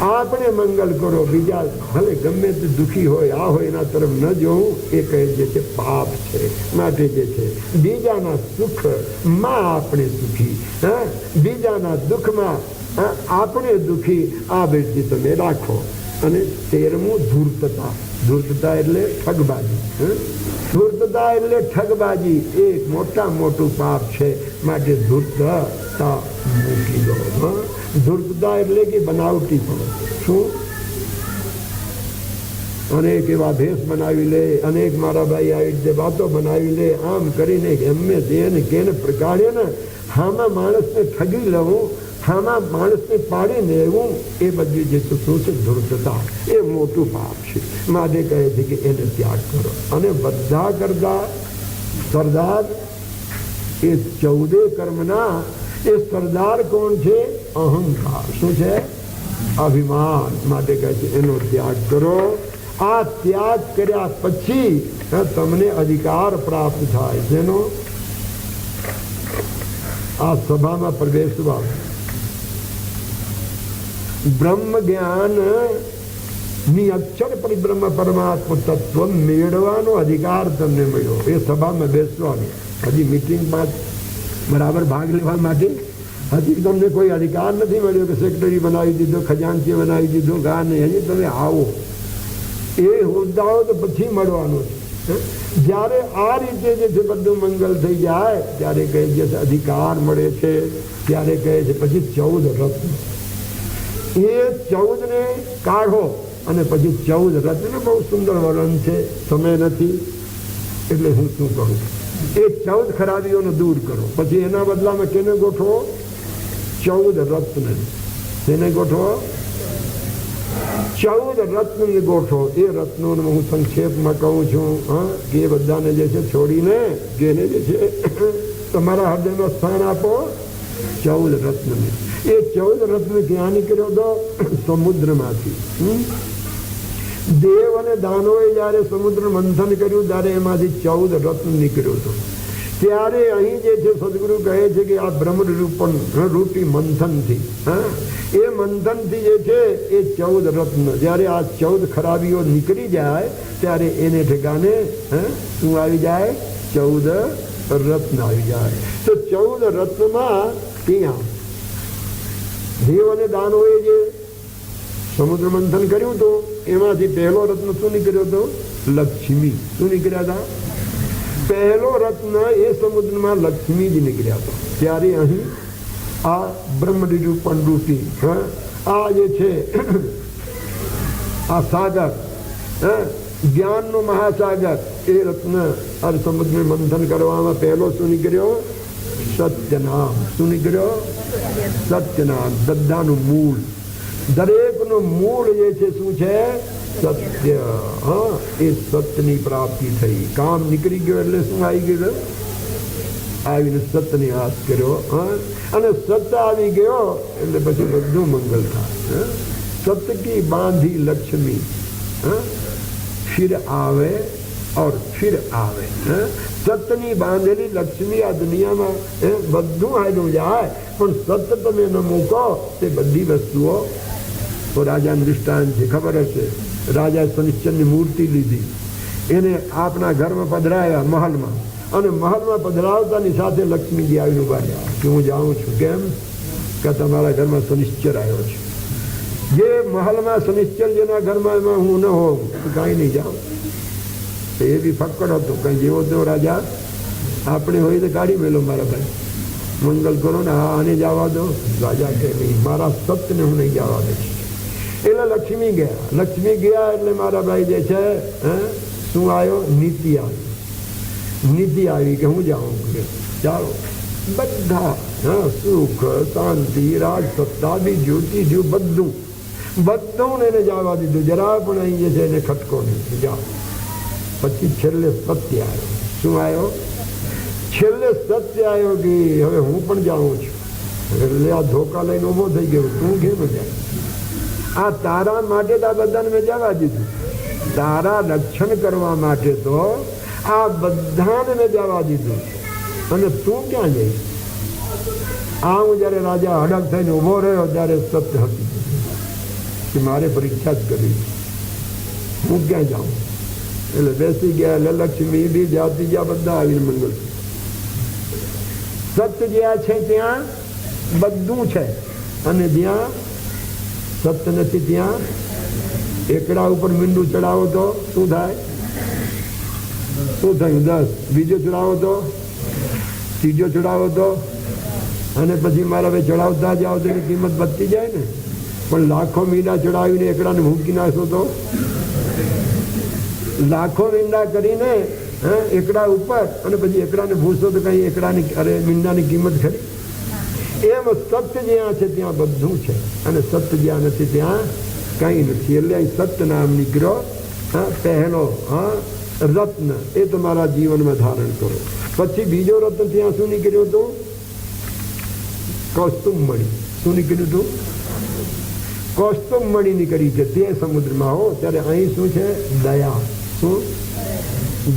આપણે મંગલ કરો, બીજા ભલે ગમે તે દુઃખી હોય, આ હોય એના તરફ ન જોવું, એ કહે જે છે પાપ છે. માટે જે છે બીજાના સુખમાં આપણે સુખી, બીજાના દુઃખમાં આપણે દુઃખી, આ વૃત્તિ તમે રાખો. અને 13મું ધૂર્તતા. ધૂર્તતા એટલે ઠગબાજી. ધૂર્તતા એટલે ઠગબાજી એક મોટું પાપ છે. માટે ધૂર્તતા મૂકી દો. ધૂર્તતા એટલે કે બનાવટી પણ. શું? અનેક એવા ભેસ બનાવી લે, અનેક મારા ભાઈ આવી રીતે વાતો બનાવી લે, આમ કરીને એમને તેને કેને પ્રકારે ને હામાં માણસને ઠગી લેવું, હામાં માણસને પાડી લેવું, એ બધી જે શું છે ધૂર્તતા. એ મોટું પાપ છે. માટે કહે છે કે એને ત્યાગ કરો. અને બધા કરતા સરદાર એ 14 કર્મના એ સરદાર કોણ છે? અહંકાર. શું છે? અભિમાન. માટે કહે છે એનો ત્યાગ કરો. આ ત્યાગ કર્યા પછી તમને અધિકાર પ્રાપ્ત થાય. જેનો આ સભામાં પ્રવેશવા બ્રહ્મ જ્ઞાન ની અક્ષર પરિબ્રહ્મ પરમાત્મા તત્વ મેળવાનો અધિકાર તમને મળ્યો. એ સભામાં બેસવાનો. હજી મિટિંગમાં બરાબર ભાગ લેવા માટે હજી તમને કોઈ અધિકાર નથી મળ્યો કે સેક્રેટરી બનાવી દીધો, ખજાનચી બનાવી દીધો, ગા નહીં. હજી તમે આવો. એ હોદ્દાઓ તો પછી મળવાનો છે. જ્યારે આ રીતે જે છે બધું મંગલ થઈ જાય ત્યારે કહે છે અધિકાર મળે છે. ત્યારે કહે છે પછી 14 રત્ન. એ 14 ને કાઢો અને પછી 14 રત્ન. બહુ સુંદર વર્ણન છે, સમય નથી એટલે હું શું કહું. એ 14 ખરાબીઓને દૂર કરો. પછી એના બદલામાં કેને ગોઠવો? 14 રત્ન. તેને ગોઠવો? 14 રત્ન ગોઠવો. એ રત્નોને હું સંક્ષેપમાં કહું છું કે એ બધાને જે છે છોડીને જેને જે છે તમારા હૃદયમાં સ્થાન આપો. 14 રત્ન. એ 14 રત્ન ક્યાં નીકળ્યો હતો? સમુદ્રમાંથી. દેવ અને દાનવોએ જયારે સમુદ્ર મંથન કર્યું ત્યારે એમાંથી 14 રત્ન નીકળ્યો હતો. ત્યારે અહીં જે છે સદગુરુ કહે છે કે આ બ્રહ્મ રૂપી મંથનથી એ મંથનથી જે છે એ 14 રત્ન જ્યારે આ 14 ખરાબીઓ નીકળી જાય ત્યારે એને ઠેકાને શું આવી જાય? 14 રત્ન આવી જાય. તો 14 રત્નમાં ત્યાં દેવ અને દાનવોએ જે સમુદ્ર મંથન કર્યું હતું એમાંથી પહેલો રત્ન શું નીકળ્યો હતો? લક્ષ્મી. શું નીકળ્યા હતા? પહેલો રત્ન એ સમુદ્રમાં લક્ષ્મી જ નીકળ્યા હતા. ત્યારે અહીં આ બ્રહ્મરૂપણ રૂપી આ જે છે આ સાગર જ્ઞાનનો મહાસાગર એ રત્ન આ સમુદ્ર મંથન કરવામાં પહેલો શું નીકળ્યો? સત્યનામ. શું નીકળ્યો? સત્યનામ. બધાનું મૂળ, દરેકનું મૂળ જે છે શું છે? સત્ય. એ સત્યની પ્રાપ્તિ થઈ. કામ નીકળી ગયો એટલે શું આવી ગયું? આવીને સત્યને હાથ કર્યો અને સત્ય આવી ગયો એટલે પછી બધું મંગલ થાય. સત્ય કી બાંધી લક્ષ્મી ફિર આવે और फिर આવે. સત્યની બાંધેલી લક્ષ્મી આ દુનિયામાં બધું હાલ્યું જાય પણ સત્ય તમે ન મૂકો તે બધી વસ્તુઓ. તો રાજાનું દૃષ્ટાંત છે, ખબર હશે. રાજા શનિશ્ચરની મૂર્તિ લીધી, એને આપના ઘરમાં પધરાવ્યા મહલમાં, અને મહલમાં પધરાવતાની સાથે લક્ષ્મીજી આવીને ઉભા રહ્યા કે હું જાઉં છું. કેમ? કે તમારા ઘરમાં શનિશ્ચર આવ્યો છે. જે મહલમાં શનિશ્ચર જેના ઘરમાં એમાં હું ન હોઉં તો કાંઈ નહીં જાઉં. એ બી ફક્કડ હતો. કઈ જેવો તેવો રાજા આપણે હોય તો કાઢી મેલો મારા ભાઈ, મંગલ કરો ને. હા, આને જવા દો. રાજા કે નહીં, મારા સત્યને હું નહીં જવા દઈશ. એટલે લક્ષ્મી ગયા. લક્ષ્મી ગયા એટલે મારા ભાઈ જે છે શું આવ્યો? નીતિ આવી. નીતિ આવી કે હું જાઉં. ચાલો બધા સુખ શાંતિ રાજ સત્તા બીજું ત્રીજું બધું એને જવા દીધું. જરા પણ અહીં જે છે એને ખટકો નહીં. જાઓ. પછી છેલ્લે સત્ય આવ્યો. શું આવ્યો? છેલ્લે સત્ય આવ્યો કે હવે હું પણ જાઉં છું. એટલે આ ધોકા લઈને ઉભો થઈ ગયો. તું કેમ જાય? આ તારા માટે તો આ બધાને મેં જવા દીધું. તારા રક્ષણ કરવા માટે તો આ બધાને મેં જવા દીધું, અને તું ક્યાં જઈશ? આ હું જયારે રાજા હડક થઈને ઉભો રહ્યો ત્યારે સત્ય હતી કે મારે પરીક્ષા જ કરવી, હું ક્યાં જાઉં? એટલે બેસી ગયા. એટલે લક્ષ્મી બી જાતિ જ્યાં બધા આવીને મંગલ. સત્ય જ્યાં છે ત્યાં બધું છે, અને જ્યાં સત્ય નથી ત્યાં એકડા ઉપર મીંડું ચડાવો તો શું થાય? શું થયું? 10. બીજો ચડાવો તો, ત્રીજો ચડાવો તો, અને પછી મારા ભાઈ ચડાવતા જાઓ તો એની કિંમત વધતી જાય ને. પણ લાખો મીંડા ચડાવીને એકડાને મૂકી નાખશો તો, લાખો મીંડા કરીને એકડા ઉપર અને પછી એકડાને ભૂસો તો કઈ એકડાની મીંડાની કિંમત ખરી? એમ સત્ય જ્યાં છે ત્યાં બધું છે, અને સત્ય જ્યાં નથી ત્યાં કઈ નથી. એટલે સત્ય નામ નીકળ્યો પહેલો રત્ન. એ તમારા જીવનમાં ધારણ કરો. પછી બીજો રત્ન ત્યાં શું નીકળ્યો હતો? કૌસ્તુભમણી. શું નીકળ્યું હતું? કૌસ્તુભમણી નીકળી છે તે સમુદ્રમાં. હો ત્યારે અહીં શું છે? દયા. શું?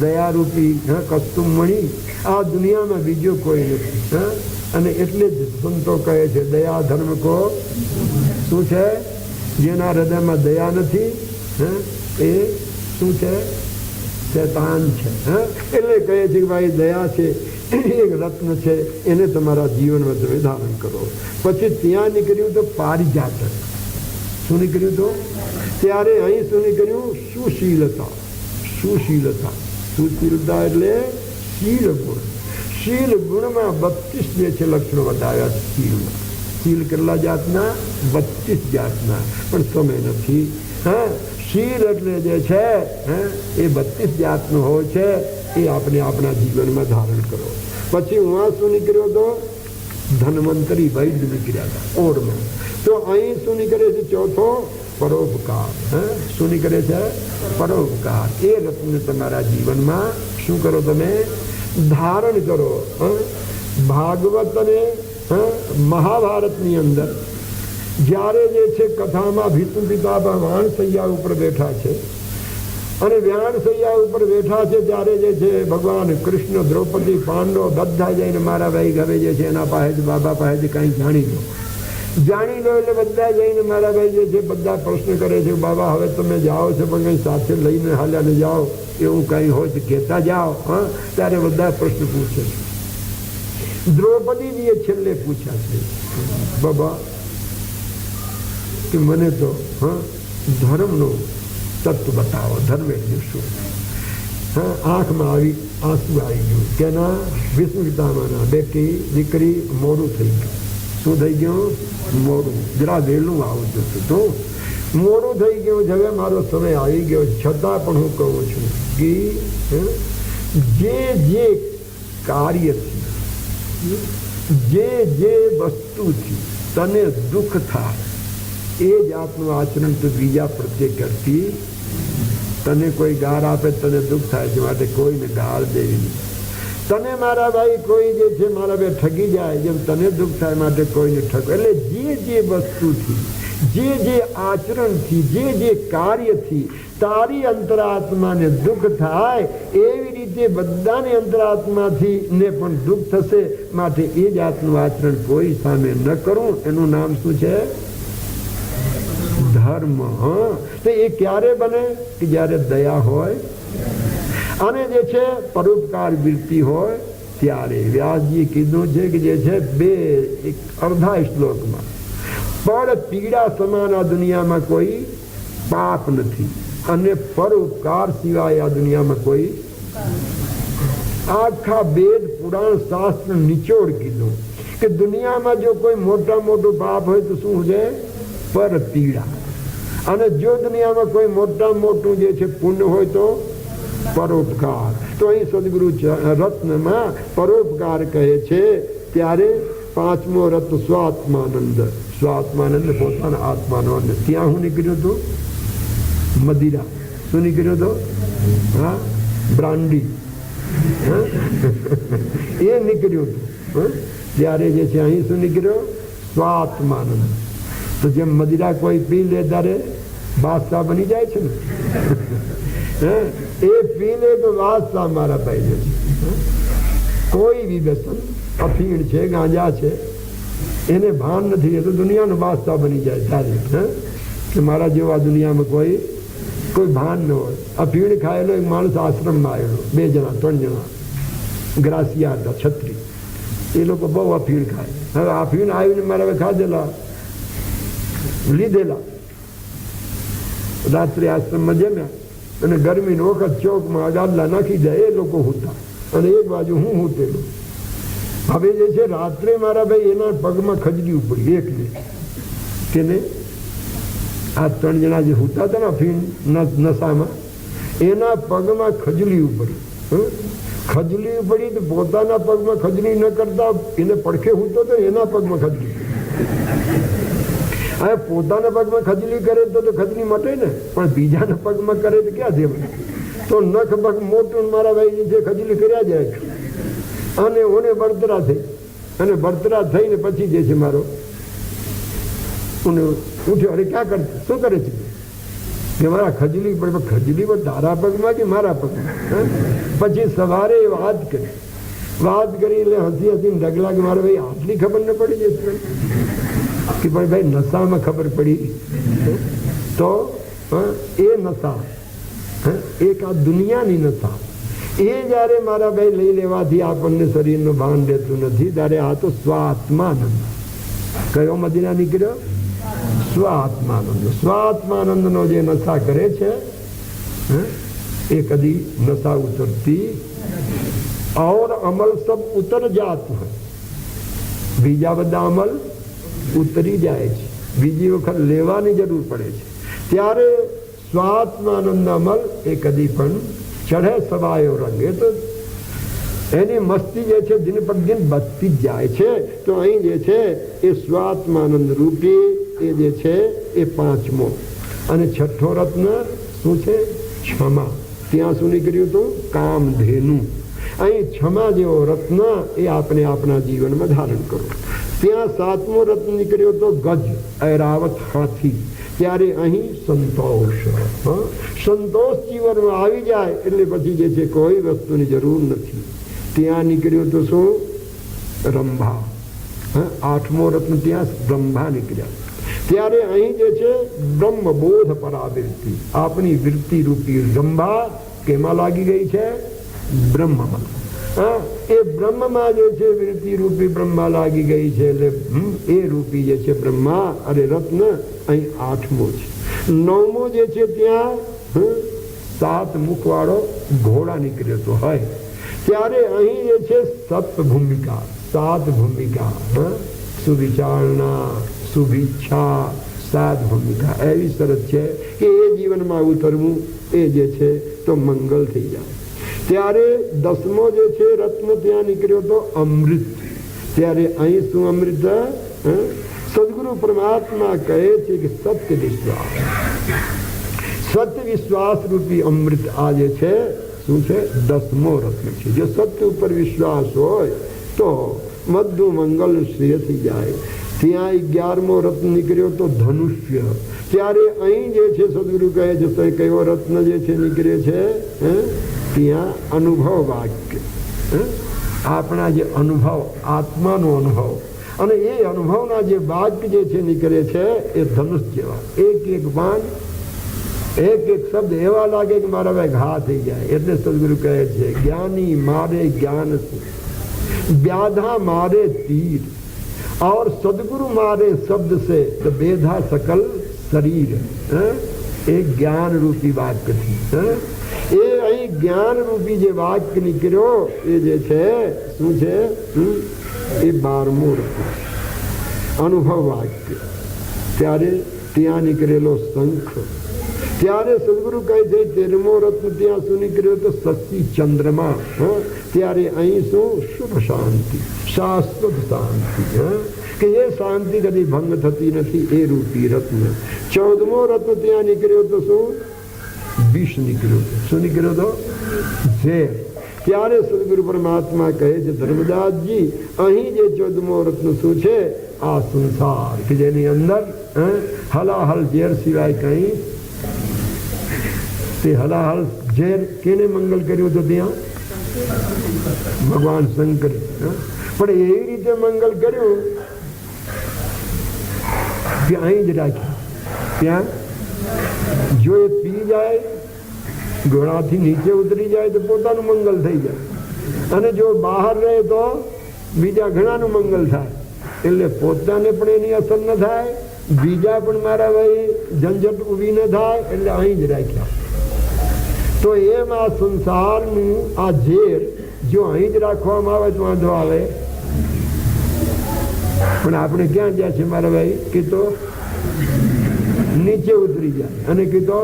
દયારૂપી કૌસ્તુભમણી આ દુનિયામાં બીજો કોઈ નથી. અને એટલે જ સંતો કહે છે દયા ધર્મ કો શું છે? જેના હૃદયમાં દયા નથી એ શું છે? શૈતાન છે. એટલે કહે છે કે ભાઈ દયા છે એક રત્ન છે, એને તમારા જીવનમાં તમે ધારણ કરો. પછી ત્યાં નીકળ્યું તો પારિજાતક. શું નીકળ્યું તો? ત્યારે અહીં શું નીકળ્યું? સુશીલતા. સુશીલતા. સુશીલતા એટલે શીલ ગુણ. શીલ ગુણમાં 32 જે છે લક્ષણો બતાવ્યા. શીલમાં શીલ કેટલા જાતના? 32 જાતના, પણ સમય નથી. શીલ એટલે જે છે એ 32 જાતનું હોય છે. એ આપણે આપણા જીવનમાં ધારણ કરો. પછી હું શું નીકળ્યો તો ધન્વંતરી વૈદ્ય નીકળ્યા હતા ઓળમાં. તો અહીં શું નીકળે છે? ચોથો પરોપકાર. શું નીકળે છે? પરોપકાર. એ રત્ન તમારા જીવનમાં શું કરો? તમે ધારણ કરો. ભાગવત અને મહાભારતની અંદર જ્યારે જે છે કથામાં ભીષ્મ પિતામહ વાણસૈયા ઉપર બેઠા છે અને વાણસૈયા ઉપર બેઠા છે ત્યારે જે છે ભગવાન કૃષ્ણ, દ્રૌપદી, પાંડવો બધા જઈને મારા ભાઈ હવે જે છે એના પાસે બાબા પાસે કંઈ જાણી લો એટલે બધા જઈને મારા ભાઈ જે છે બધા પ્રશ્ન કરે છે, બાબા હવે તમે જાઓ છો પણ કંઈ સાથે લઈને હાલ્યા જાઓ એવું કંઈ હોય તો કહેતા જાઓ. ત્યારે બધા પ્રશ્ન પૂછે છે. દ્રૌપદીજીએ છેલ્લે પૂછ્યા છે, બાબા કે મને તો ધર્મનો તત્વ બતાવો, ધર્મ એટલે શું? આંખમાં આંસુ આવી ગયું કે ના ભીષ્મ પિતામહના બેટી દીકરી મોડું થઈ ગયું. શું થઈ ગયું? મોડું. જરા વહેલું આવું જોતું તો મોડું થઈ ગયું. હવે મારો સમય આવી ગયો, છતાં પણ હું કહું છું કે જે કાર્યથી જે વસ્તુથી તને દુઃખ થાય એ જાતનું આચરણ તો બીજા પ્રત્યે કરતી. તને કોઈ ગાળ આપે તને દુઃખ થાય છે માટે કોઈને ગાળ દેવી નહીં. તને મારા ભાઈ કોઈ જે છે મારા ભાઈ ઠગી જાય જેમ તને દુઃખ થાય માટે કોઈને ઠગ. એટલે જે વસ્તુથી જે આચરણથી જે કાર્યથી તારી અંતરાત્માને દુઃખ થાય એવી રીતે બધાની અંતરાત્માથી ને પણ દુઃખ થશે. માટે એ જાતનું આચરણ કોઈ સામે ન કરવું. એનું નામ શું છે? ધર્મ. તો એ ક્યારે બને? કે જ્યારે દયા હોય અને જે છે પરોપકાર વૃત્તિ હોય ત્યારે. વ્યાસજી કીધું છે કે જે છે અર્ધા શ્લોકમાં પર પીડા સમાન આ દુનિયામાં કોઈ પાપ નથી અને પરોપકાર સિવાય આ દુનિયામાં કોઈ. આખા વેદ પુરાણ શાસ્ત્ર નિચોડ કીધું કે દુનિયામાં જો કોઈ મોટું પાપ હોય તો શું છે? પર પીડા. અને જો દુનિયામાં કોઈ મોટું જે છે પુણ્ય હોય તો પરોપકાર. તો અહીં સદગુરુ રત્નમાં પરોપકાર કહે છે. ત્યારે પાંચમો રત્ન સ્વાત્માનંદ. સ્વાત્માનંદ પોતાના આત્માનો. ત્યાં હું નીકળ્યો હતો મદિરા. શું નીકળ્યો હતો? બ્રાન્ડી. એ નીકળ્યું હતું. ત્યારે જે છે અહીં શું નીકળ્યો? સ્વાત્માનંદ. તો જેમ મદિરા કોઈ પી લે ત્યારે બાદશાહ બની જાય છે ને. એ પી લે તો બાદશાહ મારા ભાઈ છે. કોઈ બી વ્યસન અફીણ છે, ગાંજા છે, એને ભાન નથી એ તો દુનિયાનો બાદશાહ બની જાય ત્યારે. કે મારા જેવા દુનિયામાં કોઈ ભાન ન હોય. અફીણ ખાયેલો એક માણસ આશ્રમમાં આવેલો, 2 જણા 3 જણા ગ્રાસિયા હતા, છત્રી. એ લોકો બહુ અફીણ ખાય. હવે અફીણ આવીને મારા હવે ખાધેલા લીધેલા. રાત્રે આશ્રમમાં જમ્યા અને ગરમીનો વખત ચોકમાં ગાદલા નાખી જાય એ લોકો હુતા અને એક બાજુ હું હુતેલું. હવે જે છે રાત્રે મારા ભાઈ એના પગમાં ખજડી ઉપડી એકને તેને. આ 3 જણા જે હુતા હતા ને અફીણ નશામાં એના પગમાં ખજલી ઉપડી. ખજલી ઉપડી તો પોતાના પગમાં ખજલી ન કરતા એને પડખે હુતો તો એના પગમાં ખજલી. હવે પોતાના પગમાં ખજલી કરે તો ખજલી મટે ને, પણ બીજાના પગમાં કરે તો ક્યાં છે? તો નખ પગ મોટું મારા ભાઈ જે ખજલી કર્યા જાય અને ઓને બળતરા થઈ અને બળતરા થઈને પછી જે છે મારો ઉઠ્યો. અરે ક્યાં કરે? શું કરે છે? કે મારા ખજલી પણ ખજલી પણ તારા પગમાં કે મારા પગમાં? પછી સવારે વાત કરી એટલે હસીને ડગલા કે મારે ભાઈ આટલી ખબર ન પડી જશે કે પણ ભાઈ નશામાં ખબર પડી. તો એ નશા એક આ દુનિયાની નશા એ જ્યારે મારા ભાઈ લઈ લેવાથી આપણને શરીરનું ભાન રહેતું નથી. ત્યારે આ તો સ્વાત્માનંદ. કયો મદિરા નીકળ્યો? સ્વાત્માનંદ. સ્વાત્માનંદનો જે નશા કરે છે એ કદી નશા ઉતરતી और अमल सब उतर जात है. બીજા બધા અમલ ઉતરી જાય છે, બીજી વખત લેવાની જરૂર પડે છે. ત્યારે સ્વાત્માનંદ અમલ એ કદી પણ ચઢે સવાયો રંગ. એ તો એની મસ્તી જે છે દિન પર દિન વધતી જ જાય છે. તો અહીં જે છે એ સ્વાત્માનંદ રૂપી એ જે છે એ પાંચમો. અને છઠ્ઠો રત્ન શું છે? ક્ષમા. ત્યાં શું નીકળ્યું હતું? કામધેનુ. અહીં ક્ષમા જેવો રત્ન એ આપણે આપણા જીવનમાં ધારણ કરો. ત્યાં સાતમો રત્ન નીકળ્યો તો ગજ, ઐરાવત હાથી. ત્યારે અહીં સંતોષ. સંતોષ જીવનમાં આવી જાય એટલે પછી જે છે કોઈ વસ્તુની જરૂર નથી. ત્યાં નીકળ્યો તો શું? રંભા. આઠમો રત્ન ત્યાં રંભા નીકળ્યા. ત્યારે અહીં જે છે બ્રહ્મબોધ પરાવૃત્તિ. આપણી વૃત્તિ રૂપી રંભા કેમાં લાગી ગઈ છે? બ્રહ્મમાં. એ બ્રહ્મમાં જે છે વૃત્તિ રૂપી બ્રહ્મા લાગી ગઈ છે. એટલે એ રૂપી જે છે બ્રહ્મા અને રત્ન અહીં આઠમો છે. નવમો જે છે ત્યાં 7 મુખવાળો ઘોડા નીકળ્યો તો હોય. ત્યારે અહીં જે છે સત ભૂમિકા, 7 ભૂમિકા. સુવિચારણા, શુભેચ્છા, 7 ભૂમિકા એવી સરસ છે કે એ જીવનમાં ઉતરવું એ જે છે તો મંગલ થઈ જાય. ત્યારે 10મો જે છે રત્ન ત્યાં નીકળ્યો તો અમૃત. ત્યારે અહીં શું અમૃત? સદગુરુ પરમાત્મા કહે છે કે સત્ય વિશ્વાસ. સત્ય વિશ્વાસ રૂપી અમૃત આ જે છે શું છે? 10મો રત્ન છે. જો સત્ય ઉપર વિશ્વાસ હોય તો બધું મંગલ શ્રેય થઈ જાય. ત્યાં 11મો રત્ન નીકળ્યો તો ધનુષ્ય. ત્યારે અહીં જે છે સદગુરુ કહે છે કયો રત્ન જે છે નીકળે છે? ત્યાં અનુભવ વાક્ય. આપણા જે અનુભવ, આત્માનો અનુભવ અને એ અનુભવના જે વાક્ય જે છે નીકળે છે એ ધનુષ જેવા. એક બાણ, એક શબ્દ એવા લાગે કે મારા ભાઈ ઘા થઈ જાય. એટલે સદગુરુ કહે છે જ્ઞાની મારે જ્ઞાન से, व्याधा मारे तीर और सदगुरु मारे शब्द से तो बेधा सकल शरीर. એ જ્ઞાન રૂપી વાક્ય થી. એ અહીં જ્ઞાન રૂપી જે વાક્ય નીકળ્યો એ જે છે શું છે? એ 12મો રત્ન અનુભવ વાક્ય. ત્યારે ત્યાં નીકળેલો શંખ. ત્યારે સદગુરુ કહે છે 13મો રત્ન ત્યાં શું નીકળ્યો તો શશી ચંદ્રમા. ત્યારે અહીં શું? શુભ શાંતિ, શાશ્વત શાંતિ. કે એ શાંતિ કદી ભંગ થતી નથી એ રૂપી રત્ન. 14મો રત્ન ત્યાં નીકળ્યો તો શું? વિષ નીકળ્યો. શું નીકળ્યો તો? ઝેર. ત્યારે સદગુરુ પરમાત્મા કહે છે ધર્મદાસજી અહીં જે 14મો રત્ન શું છે? આ સંસાર કે જેની અંદર હલાહલ ઝેર સિવાય કઈ. તે હલાહલ ઝેર કેને મંગલ કર્યું હતું? ત્યાં ભગવાન શંકર. પણ એવી રીતે મંગલ કર્યું કે અહીં જ રાખ્યું. ત્યાં જો એ પી જાય, ઘોડાથી નીચે ઉતરી જાય તો પોતાનું મંગલ થઈ જાય. અને જો બહાર રહે તો બીજા ઘણાનું મંગલ થાય. એટલે પોતાને પણ એની અસર ન થાય, બીજા પણ મારા ભાઈ ઝંઝટ ઊભી ન થાય. એટલે અહીં જ રાખ્યા. તો એમ આ સંસારનું આ ઝેર જો અહીં જ રાખવામાં આવે તો વાંધો આવે. પણ આપણે ક્યાં ગયા છે મારા ભાઈ? કે તો નીચે ઉતરી જાય અને કીધો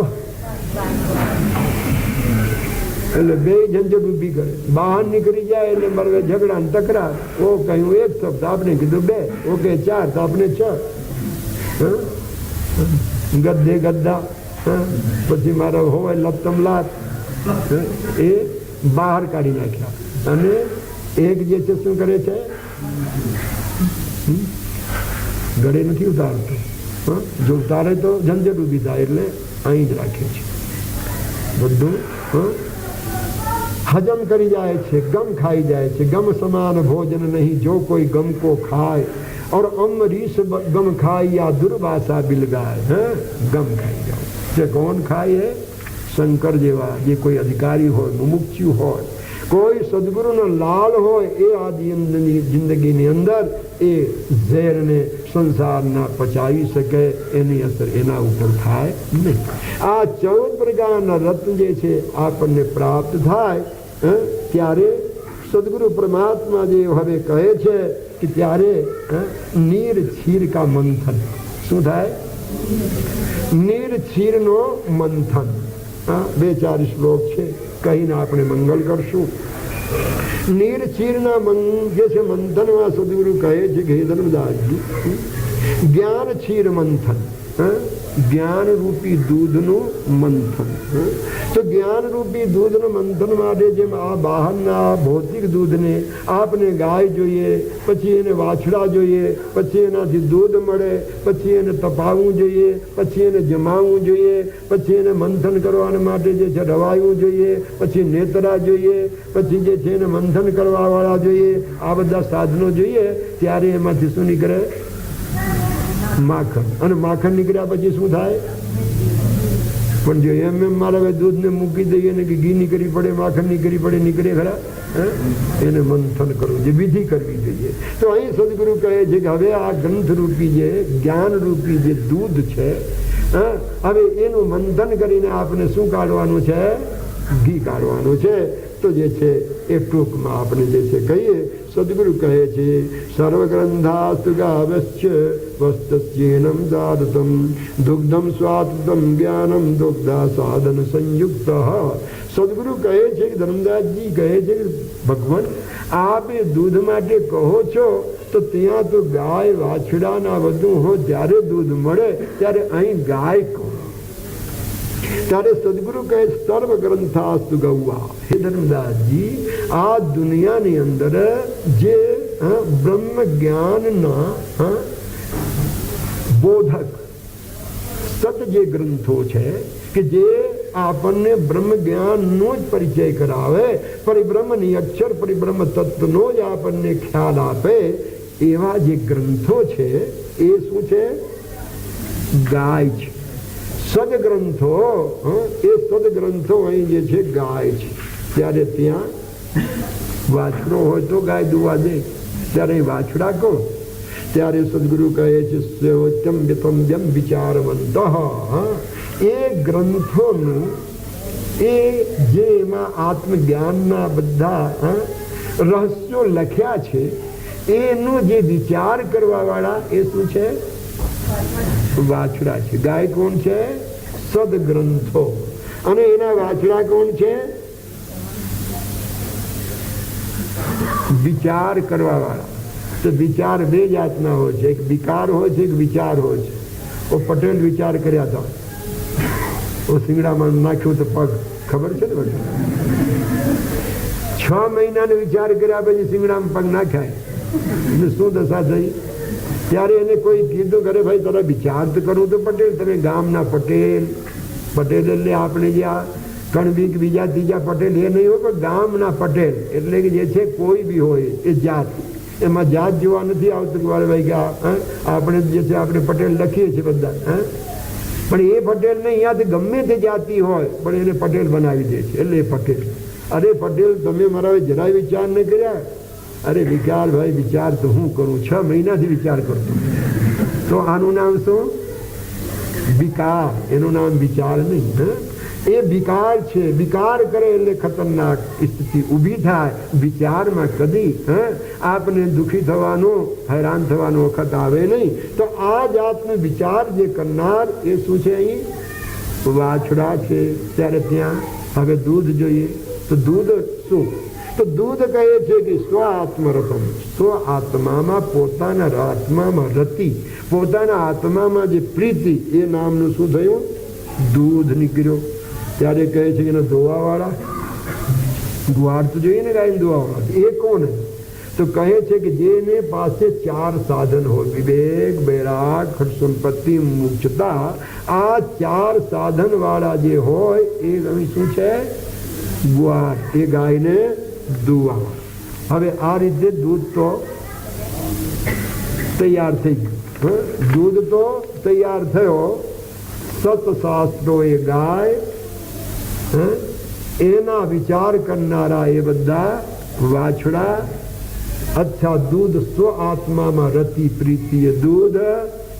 એટલે બે ઝંઝટ ઊભી કરે. બહાર નીકળી જાય એટલે મારે ઝઘડા ને તકરાર. ઓ કહ્યું 1 શબ્દ, આપણે કીધું 2, ઓકે 4 તો આપણે 6. ગદ્દે ગદ્દા. પછી મારા હોય લતમ લાત એ બહાર કાઢી નાખ્યા. અને એક જે છે શું કરે છે? ગળે નથી ઉતારતો. જો ઉતારે તો ઝંઝટ ઊભી થાય. એટલે અહીં જ રાખે છે. બધું હજમ કરી જાય છે, ગમ ખાઈ જાય છે. ગમ સમાન ભોજન નહીં જો કોઈ ગમ કો ખાય और अमरीश गम खाई या दुर्वासा बिल गाय. गम खाई जाओ. જે કોણ ખાય? શંકર જેવા જે કોઈ અધિકારી હોય, મુમુક્ષુ હોય, કોઈ સદગુરુનો લાલ હોય એ આ જિંદગીની અંદર એ ઝેરને સંસારના પચાવી શકે. એની અસર એના ઉપર થાય નહીં. આ 14 પ્રકારના રત્ન જે છે આપણને પ્રાપ્ત થાય ત્યારે સદગુરુ પરમાત્મા જે હવે કહે છે કે ત્યારે નીર છીર કા મંથન. શું થાય? નીર છીરનો મંથન. 2-4 શ્લોક છે. કહીને આપણે મંગલ કરશું. નીર ચીરના જે છે મંથનમાં સદગુરુ કહે છે કે હે ધર્મદાસજી, જ્ઞાન ચીર મંથન, જ્ઞાન રૂપી દૂધનું મંથન. તો જ્ઞાન રૂપી દૂધનું મંથન માટે જેમ આ બહારના ભૌતિક દૂધને આપને ગાય જોઈએ, પછી એને વાછડા જોઈએ, પછી એનાથી દૂધ મળે, પછી એને તપાવવું જોઈએ, પછી એને જમાવવું જોઈએ, પછી એને મંથન કરવા માટે જે છે રવાયું જોઈએ, પછી નેતરા જોઈએ, પછી જે છે એને મંથન કરવા વાળા જોઈએ, આ બધા સાધનો જોઈએ. ત્યારે એમાંથી શું નીકળે? માખણ. અને માખણ નીકળ્યા પછી શું થાય? પણ જો એમ મારે દૂધને મૂકી દઈએ ને કે ઘી નીકળી પડે, માખણ નીકળી પડે, નીકળે ખરા? એને મંથન કરવું જે વિધિ કરવી જોઈએ. તો અહીં સદગુરુ કહે છે કે હવે આ ગ્રંથ રૂપી જે જ્ઞાન રૂપી જે દૂધ છે, હવે એનું મંથન કરીને આપણે શું કાઢવાનું છે? ઘી કાઢવાનું છે. તો જે છે એ ટૂંકમાં આપણે જે છે કહીએ, સદગુરુ કહે છે સર્વગ્રંથાસ્તુ ગાવશ્ય વસ્તસ્યેનમ દાદતમ દુગ્ધમ સ્વાતમ જ્ઞાનમ દુગ્ધા સાધન સંયુક્ત. સદગુરુ કહે છે કે ધર્મદાસજી કહે છે કે ભગવાન આપ એ દૂધ માટે કહો છો તો ત્યાં તો ગાય વાછડાના બધું હો ત્યારે દૂધ મળે, ત્યારે અહીં ગાય કહો. ત્યારે સદગુરુ કહે સર્વ ગ્રંથાસ્તુ ગૌવા. હે ધર્મદાસજી, આ દુનિયાની અંદર જે બ્રહ્મ જ્ઞાનના બોધક સત જે ગ્રંથો છે કે જે આપણને બ્રહ્મ જ્ઞાનનો જ પરિચય કરાવે, પરિબ્રહ્મની અક્ષર પરિબ્રહ્મ તત્વનો જ આપણને ખ્યાલ આપે, એવા જે ગ્રંથો છે એ શું છે? ગાય છે. સદગ્રંથો, એ સદગ્રંથો અહીં જે છે ગાય છે. ત્યારે ત્યાં વાછડો હોય તો ગાય દુવા દે, ત્યારે વાછડા કહો. ત્યારે સદગુરુ કહે છે સત્યમ વિચારવંત. એ ગ્રંથોનું એ જે એમાં આત્મજ્ઞાનના બધા રહસ્યો લખ્યા છે એનો જે વિચાર કરવા વાળા એ શું છે? વાછડા છે. ગાય કોણ છે? સદગ્રંથો. અને એના વાછડા કોણ છે? વિચાર કરવા વાળા. તો વિચાર બે જાતના હોય છે, એક વિકાર હોય છે, એક વિચાર હોય છે. પટેલ વિચાર કર્યા હતા, સિંગડામાં નાખ્યું તો પગ, ખબર છે ને બધું? 6 મહિનાનો વિચાર કર્યા પછી સિંગડામાં પગ નાખાય એટલે શું દશા થઈ? ત્યારે એને કોઈ કીધું કરે ભાઈ તારા વિચાર તો કરવું તો પટેલ, તમે ગામના પટેલ. પટેલ એટલે આપણે જે આ કણબીક બીજા ત્રીજા પટેલ એ નહીં હોય, પણ ગામના પટેલ એટલે કે જે છે કોઈ બી હોય એ જાત. એમાં જાત જોવા નથી આવતું ભાઈ કે આપણે જે છે આપણે પટેલ લખીએ છીએ બધા, પણ એ પટેલ ને અહીંયાથી ગમે તે જાતિ હોય પણ એને પટેલ બનાવી દે છે એટલે એ પટેલ. અરે પટેલ તમે મારા જરાય વિચાર ન કર્યા? અરે વિચાર ભાઈ, વિચાર તો હું કરું, 6 મહિનાથી વિચાર કરતો. તો આનું નામ શું? વિકાર. એનું નામ વિચાર નહીં. એ વિકાર છે. વિકાર કરે એટલે ખતરનાક સ્થિતિ ઊભી થાય. વિચારમાં કદી આપને દુઃખી થવાનો, હેરાન થવાનો વખત આવે નહીં. તો આ જાતનો વિચાર જે કરનાર એ શું છે? અહીં વાછડા છે. ત્યારે ત્યાં હવે દૂધ જોઈએ. તો દૂધ શું? તો દૂધ કહે છે કે સ્વ આત્મરતમ, સ્વ આત્મામાં પોતાના આત્મામાં રતિ, પોતાના આત્મામાં જે પ્રીતિ, એ નામનું શું થયું? દૂધ નીકળ્યો. ત્યારે કહે છે કે એના ધોવાવાળા, ગુહાર તો જોઈએ ને ગાયને ધોવાવાળા, એ કોણ? તો કહે છે કે જેને પાસે 4 સાધન હોય, વિવેક, વૈરાગ, ખટ સંપત્તિ, મુક્તતા, આ 4 સાધન વાળા જે હોય એ શું છે? ગુહાર. એ ગાયને દુવા. હવે આ રીતે દૂધ તો તૈયાર થઈ ગયું. દૂધ તો તૈયાર થયો. સતશાસ્ત્રો એ ગાય, એના વિચાર કરનારા એ બધા વાછડા. અચ્છા, દૂધ સ્વ આત્મામાં રતિ પ્રીતિ એ દૂધ.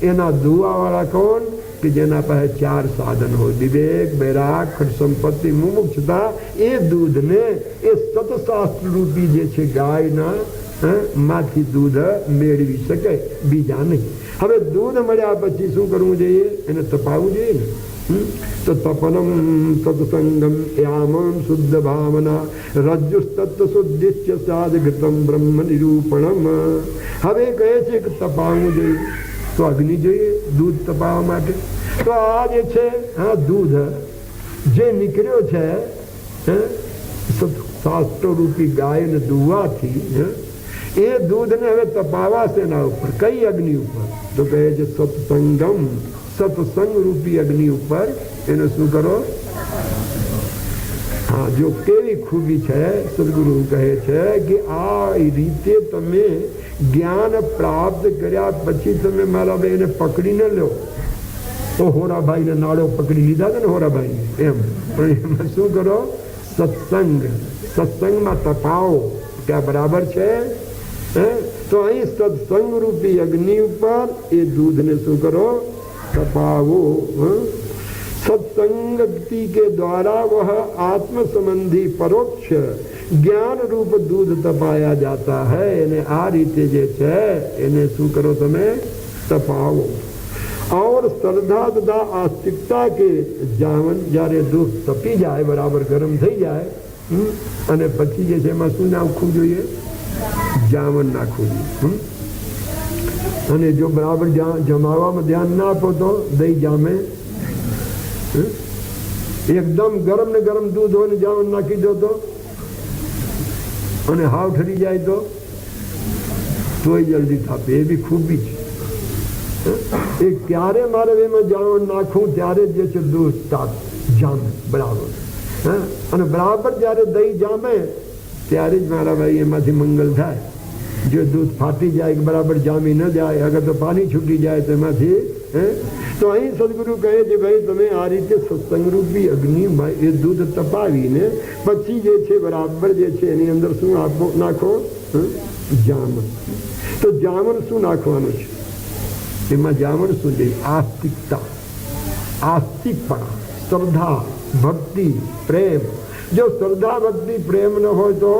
એના દુવાવાળા કોણ? કે જેના પાસે 4 સાધન હોય, વિવેક, વૈરાગ, ખટ સંપત્તિ, મુમુક્ષતા. એ દૂધને એ સતશાસ્ત્ર રૂપી જે છે ગાયના માંથી દૂધ મેળવી શકે, બીજા નહીં. હવે દૂધ મળ્યા પછી શું કરવું જોઈએ? એને તપાવવું જોઈએ ને. તો તપનમ સત્સંગમ યામમ શુદ્ધ ભાવના રજ્જુસ્તત્વ શુદ્ધિશ્ચ સાધઘૃતમ બ્રહ્મ નિરૂપણમ. હવે કહે છે કે તપાવવું જોઈએ તો અગ્નિ જોઈએ દૂધ તપાવવા માટે. તો આ જે છે હા દૂધ જે નીકળ્યો છે શાસ્ત્રો રૂપી ગાયને દુવાથી એ દૂધને હવે તપાવાશે એના ઉપર. કઈ અગ્નિ ઉપર? તો કહે છે સત્સંગમ, સત્સંગ રૂપી અગ્નિ ઉપર એને શું કરો? હા, જો કેવી ખૂબી છે સદગુરુ કહે છે કે આ રીતે તમે જ્ઞાન પ્રાપ્ત કર્યા પછી તમે મારા ભાઈને પકડી ન લો. તો હોરાભાઈને નાળો પકડી લીધા હતા ને હોરાભાઈ એમ, પણ એમાં શું કરો? સત્સંગ, સત્સંગમાં તપાવો ત્યાં બરાબર છે. તો અહીં સત્સંગ રૂપી અગ્નિ ઉપર એ દૂધને શું કરો? तपावो. सत्संगति के द्वारा वह आत्म संबंधी परोक्ष ज्ञान रूप दूध तपाया जाता है. એને આ રીતે જે છે એને શું કરો તમે? तपाવો. और श्रद्धा तथा आस्तिकता के जावन જ્યારે દૂધ તપી જાય બરાબર ગરમ થઈ જાય અને પછી જે છે એમાં શું નાખવું જોઈએ? જામન નાખવું જોઈએ. અને જો બરાબર જમાવામાં ધ્યાન ના આપો તો દહીં જામે. એકદમ ગરમ ને ગરમ દૂધ હોય ને જામન નાખી દો તો અને હાવ ઠરી જાય તોય જલ્દી થાપે. એ બી ખૂબી છે. એ ક્યારે મારે એમાં જામન નાખવું ત્યારે જે છે દૂધ જામે બરાબર. અને બરાબર જ્યારે દહીં જામે ત્યારે જ મારા ભાઈ એમાંથી મંગલ થાય. જો દૂધ ફાટી જાય બરાબર જામી ન જાય, અગર તો પાણી છૂટી જાય તો એમાંથી તો અહીં સદગુરુ કહે છે ભાઈ તમે આ રીતે સત્સંગરૂપી અગ્નિમાં એ દૂધ તપાવીને પછી જે છે બરાબર જે છે એની અંદર શું આપો નાખો? જામન. તો જામન શું નાખવાનું છે એમાં? જામન શું છે? આસ્તિકતા, આસ્તિકપણા, શ્રદ્ધા, ભક્તિ, પ્રેમ. જો શ્રદ્ધા ભક્તિ પ્રેમ ન હોય તો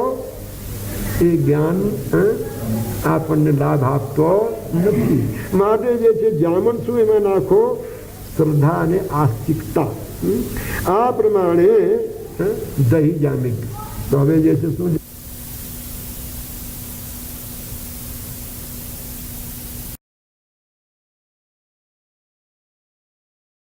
એ જ્ઞાન આપણને લાભ આપતો નથી. માટે જે છે જામન શું એમાં નાખો? શ્રદ્ધા અને આસ્તિકતા. આ પ્રમાણે દહીં જામી. તો હવે જે છે શું